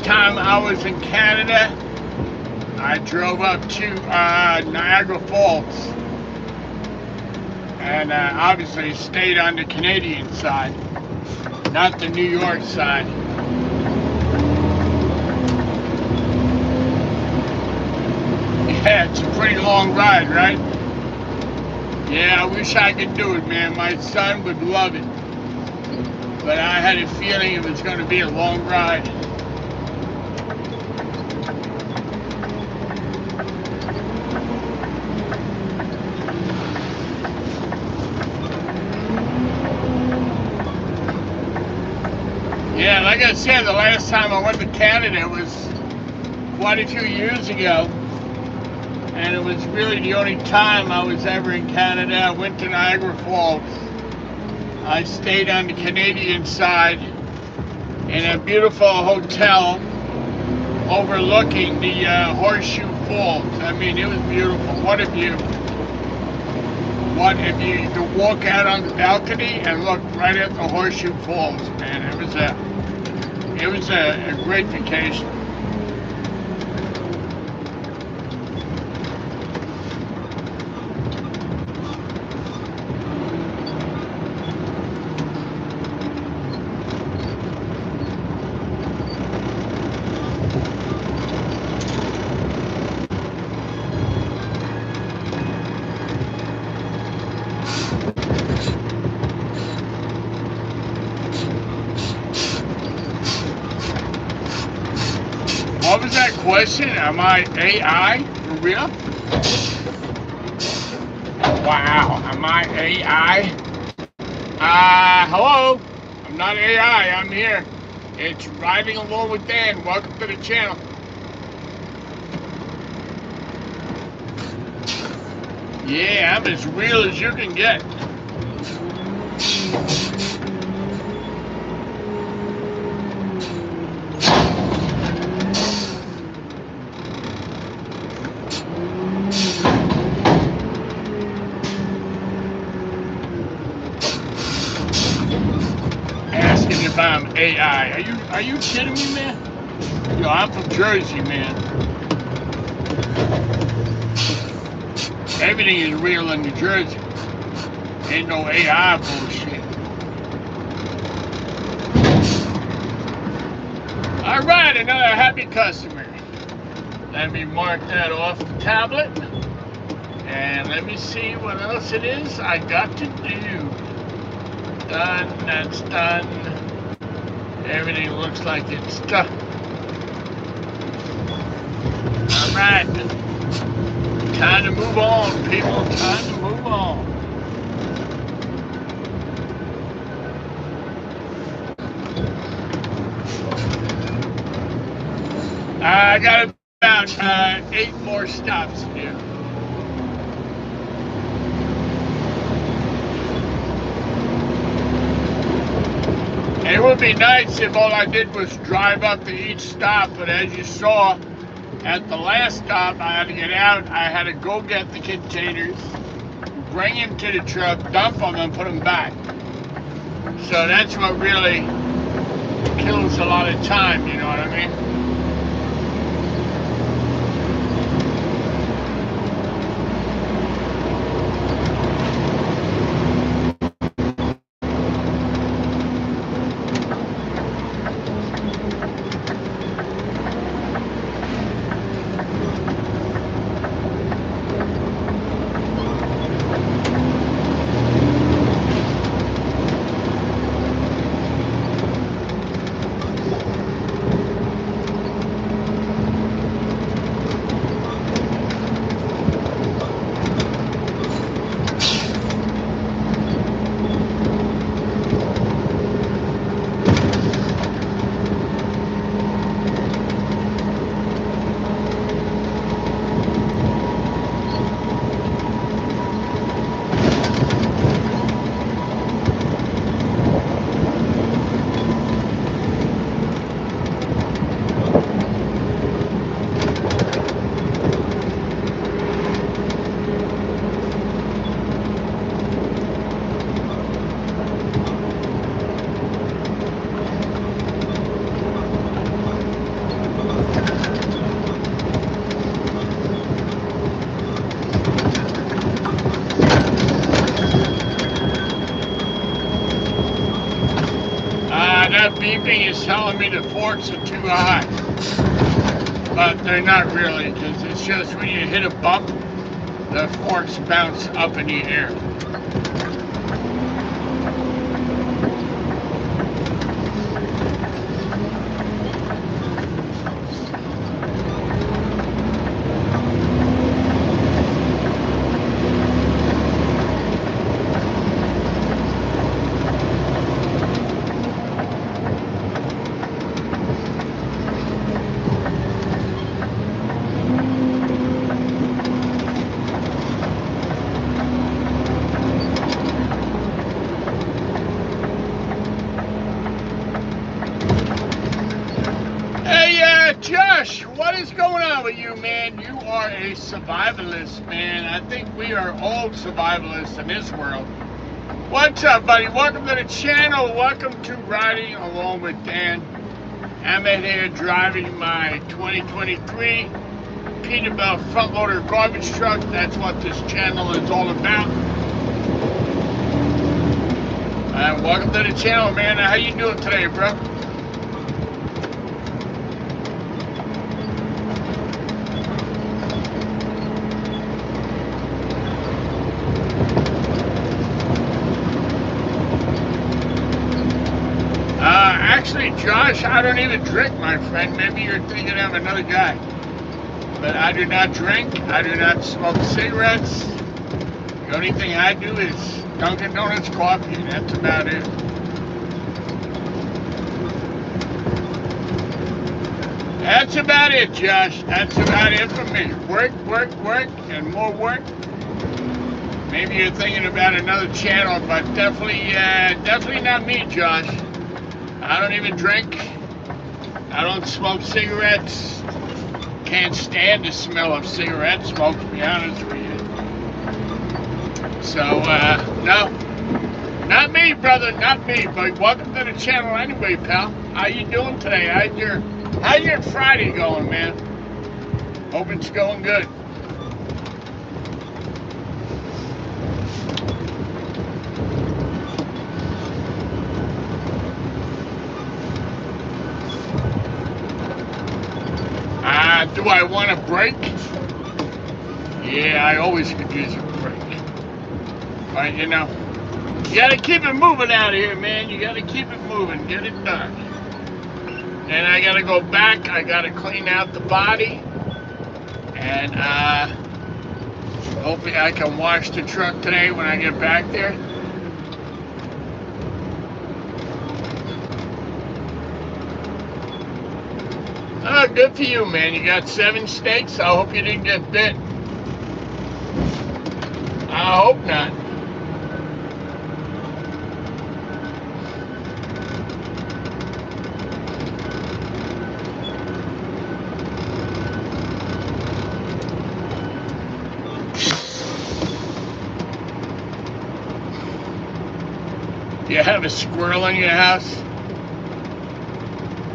Time I was in Canada, I drove up to Niagara Falls and obviously stayed on the Canadian side, not the New York side. Yeah, it's a pretty long ride, right? Yeah, I wish I could do it, man. My son would love it, but I had a feeling it was going to be a long ride. Yeah, like I said, the last time I went to Canada was quite a few years ago, and it was really the only time I was ever in Canada. I went to Niagara Falls. I stayed on the Canadian side in a beautiful hotel overlooking the Horseshoe Falls. I mean, it was beautiful. What a view. What if you could walk out on the balcony and look right at the Horseshoe Falls, man. It was a great vacation. question, am I AI for real? Wow, am I AI? Hello? I'm not AI, I'm here. It's Riding Along with Dan. Welcome to the channel. Yeah, I'm as real as you can get. Asking if I'm AI. Are you kidding me, man? Yo, I'm from Jersey, man. Everything is real in New Jersey. Ain't no AI bullshit. All right, another happy customer. Let me mark that off the tablet. And let me see what else it is I got to do. Done, that's done. Everything looks like it's done. All right. Time to move on, people. Time to move on. I got about 8 more stops to do. It would be nice if all I did was drive up to each stop, but as you saw, at the last stop, I had to get out. I had to go get the containers, bring them to the truck, dump them, and put them back. So that's what really kills a lot of time, you know what I mean? That beeping is telling me the forks are too high, but they're not really, because it's just when you hit a bump, the forks bounce up in the air. Josh, what is going on with you, man? You are a survivalist, man. I think we are all survivalists in this world. What's up, buddy? Welcome to the channel. Welcome to Riding Along with Dan. I'm in here driving my 2023 Peterbilt front loader garbage truck. That's what this channel is all about. Welcome to the channel, man. How you doing today, bro? Actually, Josh, I don't even drink, my friend. Maybe you're thinking of another guy. but I do not drink. I do not smoke cigarettes. The only thing I do is Dunkin' Donuts coffee. That's about it. That's about it, Josh. That's about it for me. Work, work, work, and more work. Maybe you're thinking about another channel, but definitely not me, Josh. I don't even drink. I don't smoke cigarettes. Can't stand the smell of cigarette smoke, to be honest with you. So, no. Not me, brother, not me. But welcome to the channel anyway, pal. How you doing today? How's your Friday going, man? Hope it's going good. Do I want a break? Yeah, I always could use a break. But, you know, you gotta keep it moving out here, man. You gotta keep it moving. Get it done. And I gotta go back. I gotta clean out the body. And, hopefully I can wash the truck today when I get back there. Oh, good for you, man. You got 7 steaks. I hope you didn't get bit. I hope not. You have a squirrel in your house?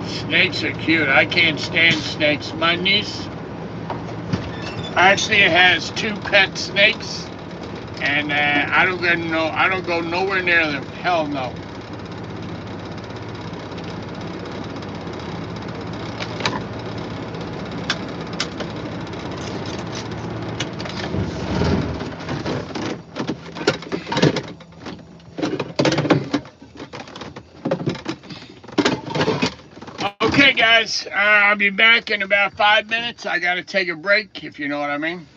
Snakes are cute. I can't stand snakes. My niece actually has 2 pet snakes, and I don't go nowhere near them. Hell no. Okay, guys, I'll be back in about 5 minutes. I gotta take a break, if you know what I mean.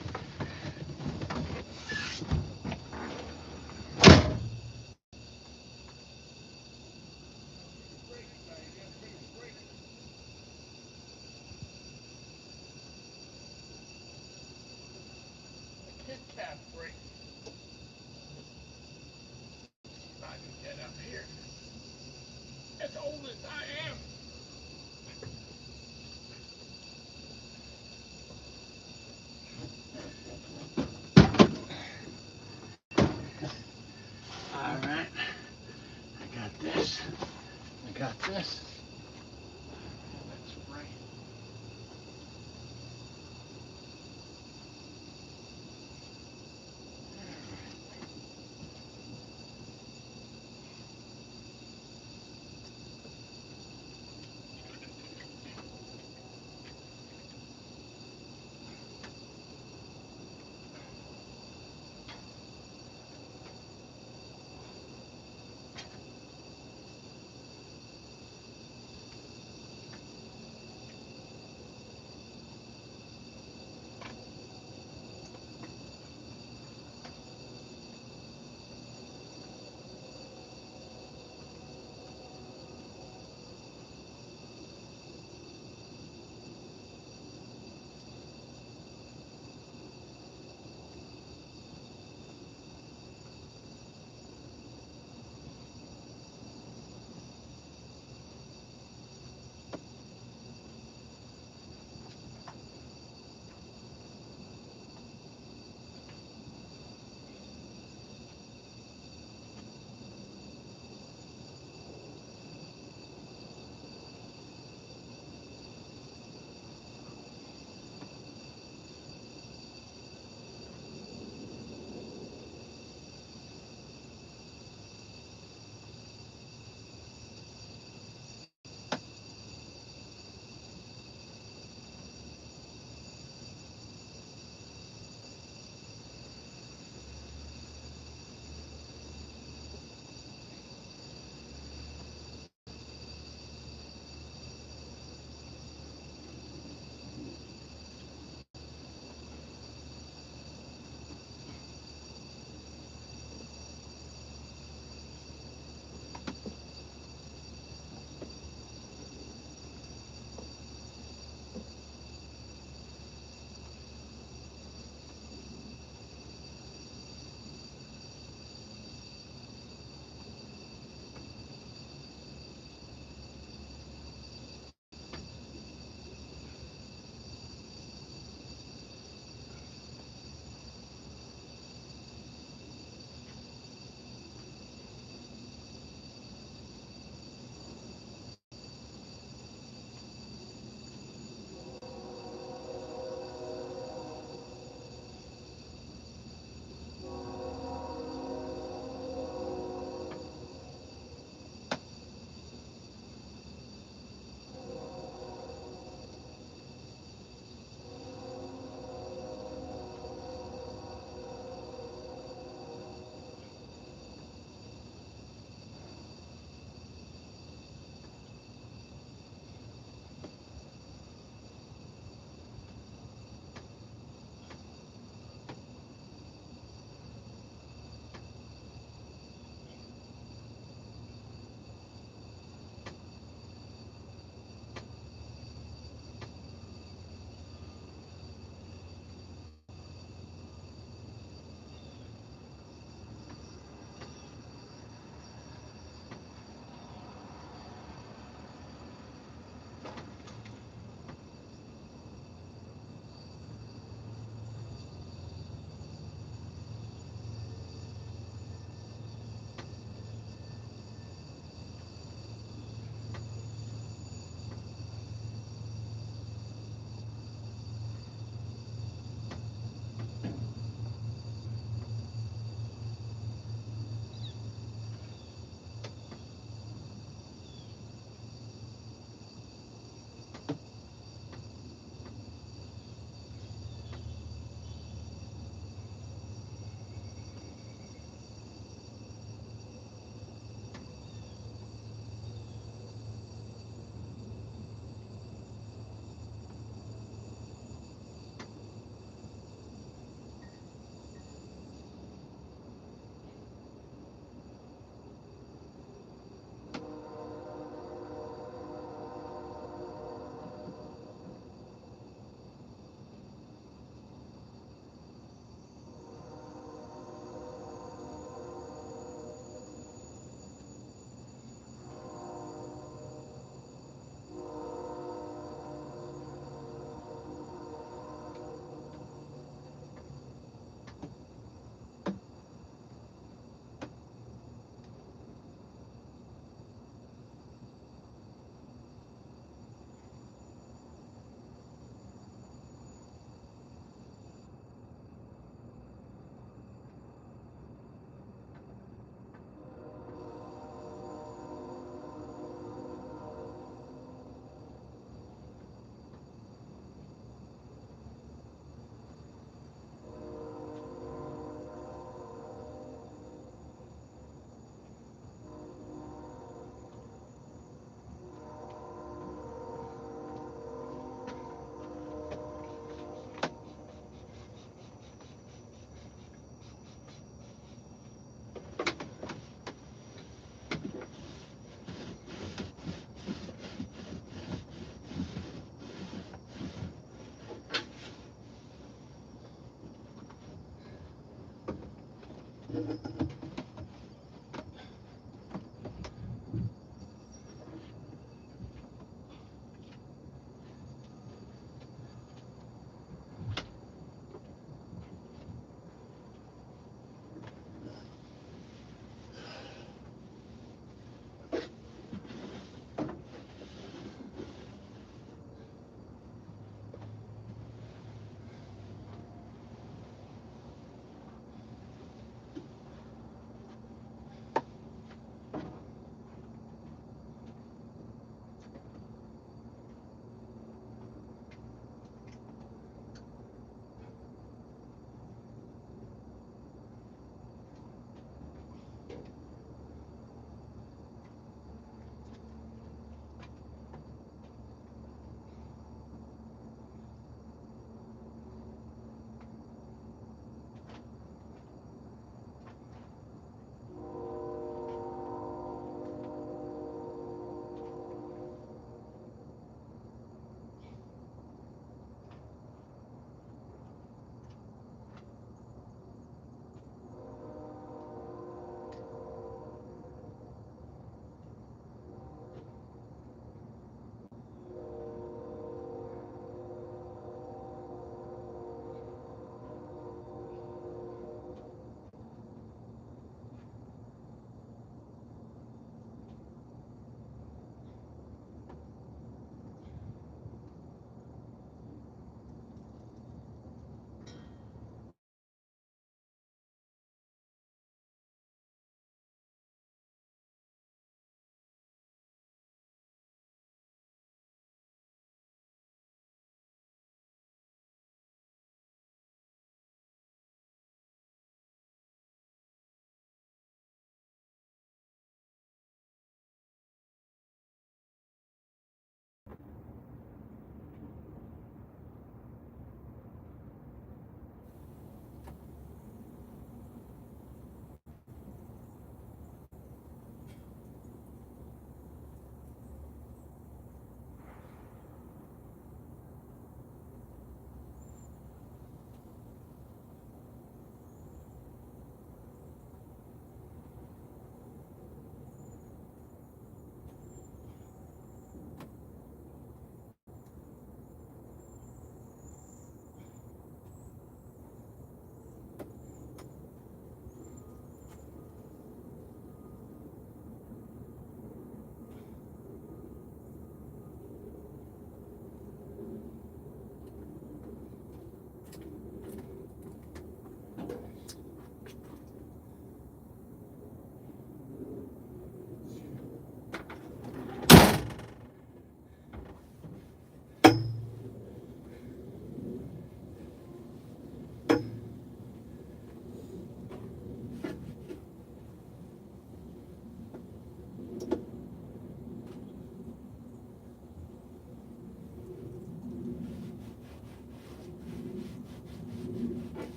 Kit Kat break. If I can get up here. As old as I am. All right. I got this. I got this. That's right.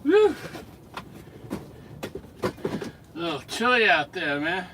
Whew. A little chilly out there, man.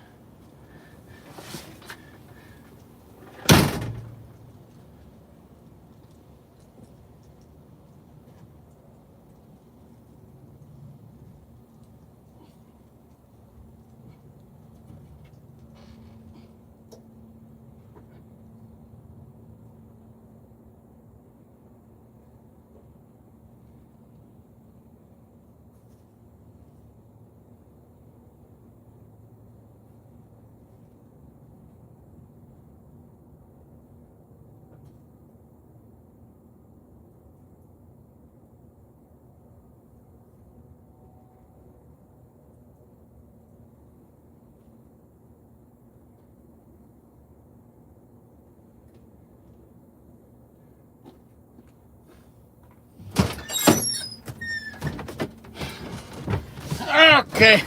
Okay,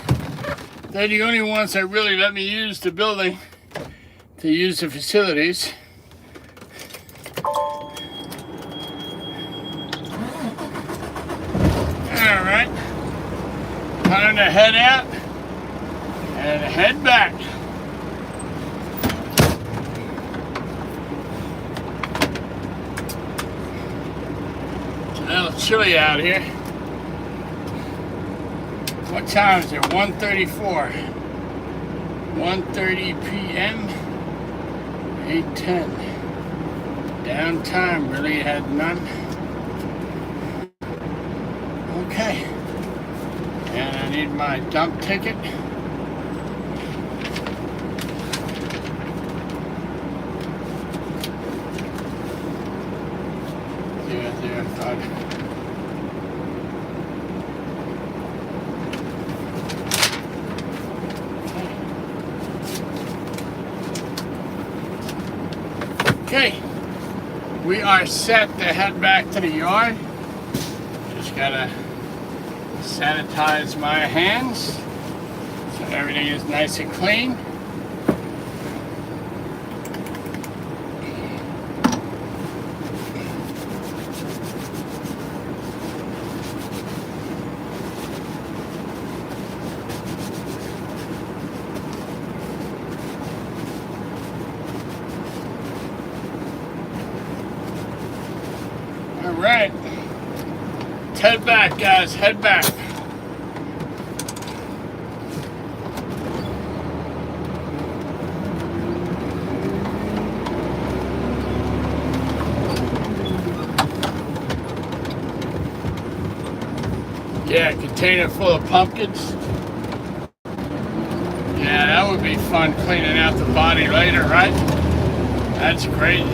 they're the only ones that really let me use the building to use the facilities. All right, time to head out and head back. It's a little chilly out here. What time is it? 1:34. 1:30 p.m. 8:10. Downtime really had none. Okay. And I need my dump ticket. There, thought. Okay, we are set to head back to the yard. Just gotta sanitize my hands so everything is nice and clean. All right, let's head back, guys, head back. Yeah, container full of pumpkins. Yeah, that would be fun cleaning out the body later, right? That's great.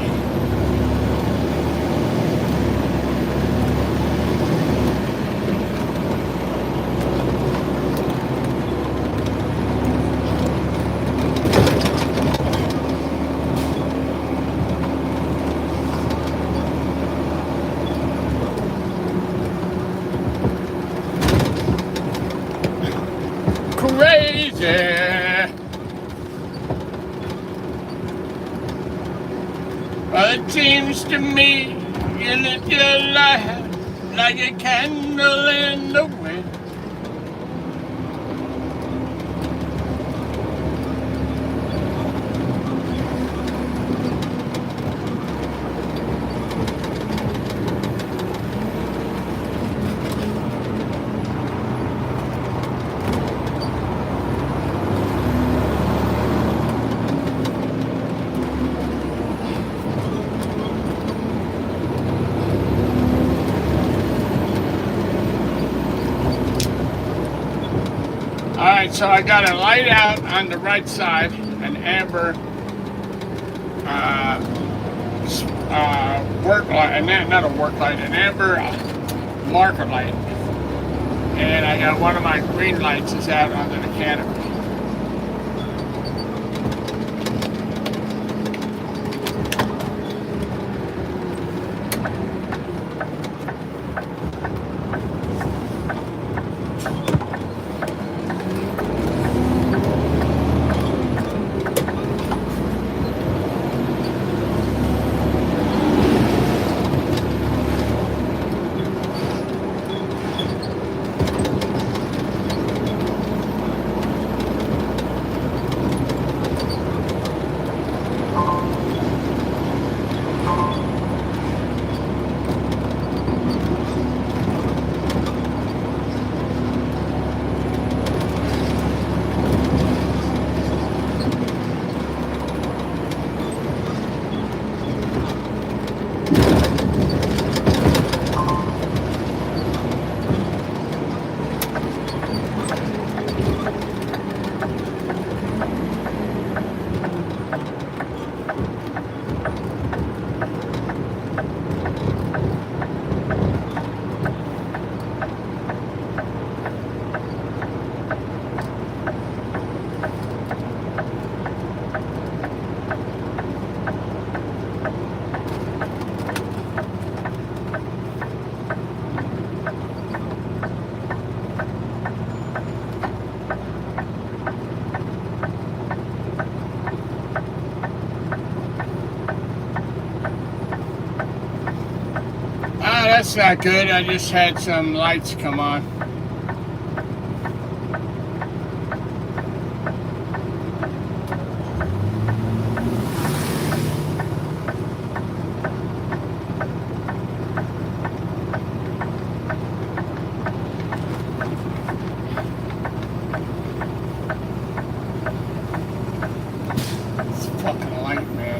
Crazy. Well, it seems to me you live your life like a candle in the wind. Alright, so I got a light out on the right side, an amber work light, and not a work light, an amber marker light. And I got one of my green lights is out under the canopy. that's not good. I just had some lights come on. It's fucking light, man.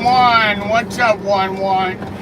One, what's up, 1-1?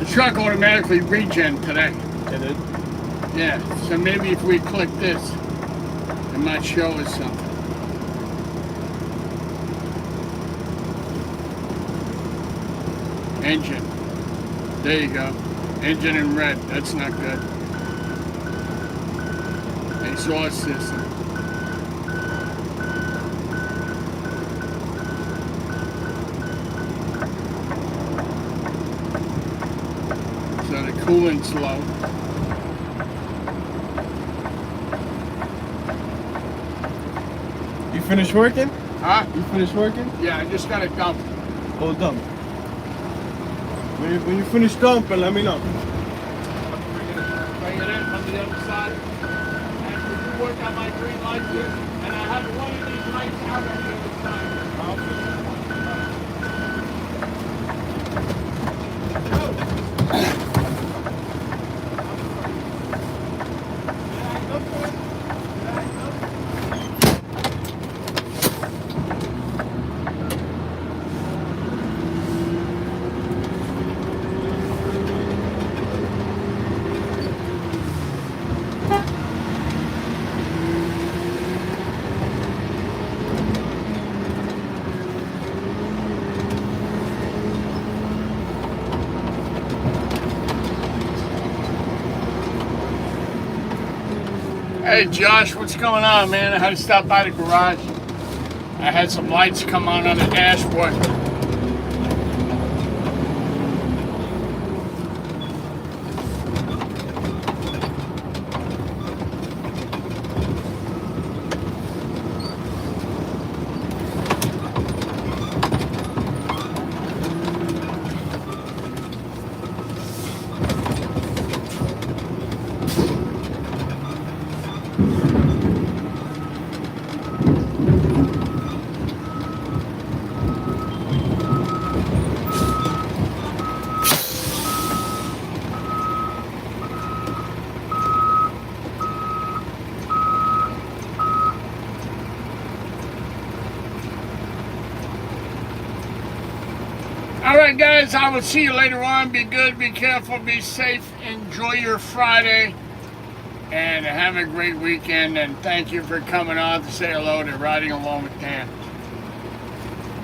The truck automatically regen today. Did it? Yeah, so maybe if we click this, it might show us something. Engine. There you go. Engine in red. That's not good. Exhaust system. So the coolant's low. You finished working? Huh? You finished working? Yeah, I just got it dumped. Oh, dump. When you finish dumping, let me know. Bring it in from the other side. And we do work on my green light here. And I have one of these lights out on the other side. I'll fix that one. Hey Josh, what's going on, man? I had to stop by the garage. I had some lights come on the dashboard. All right, guys, I will see you later on. Be good, be careful, be safe. Enjoy your Friday. And have a great weekend. And thank you for coming on to say hello to Riding Along with Dan.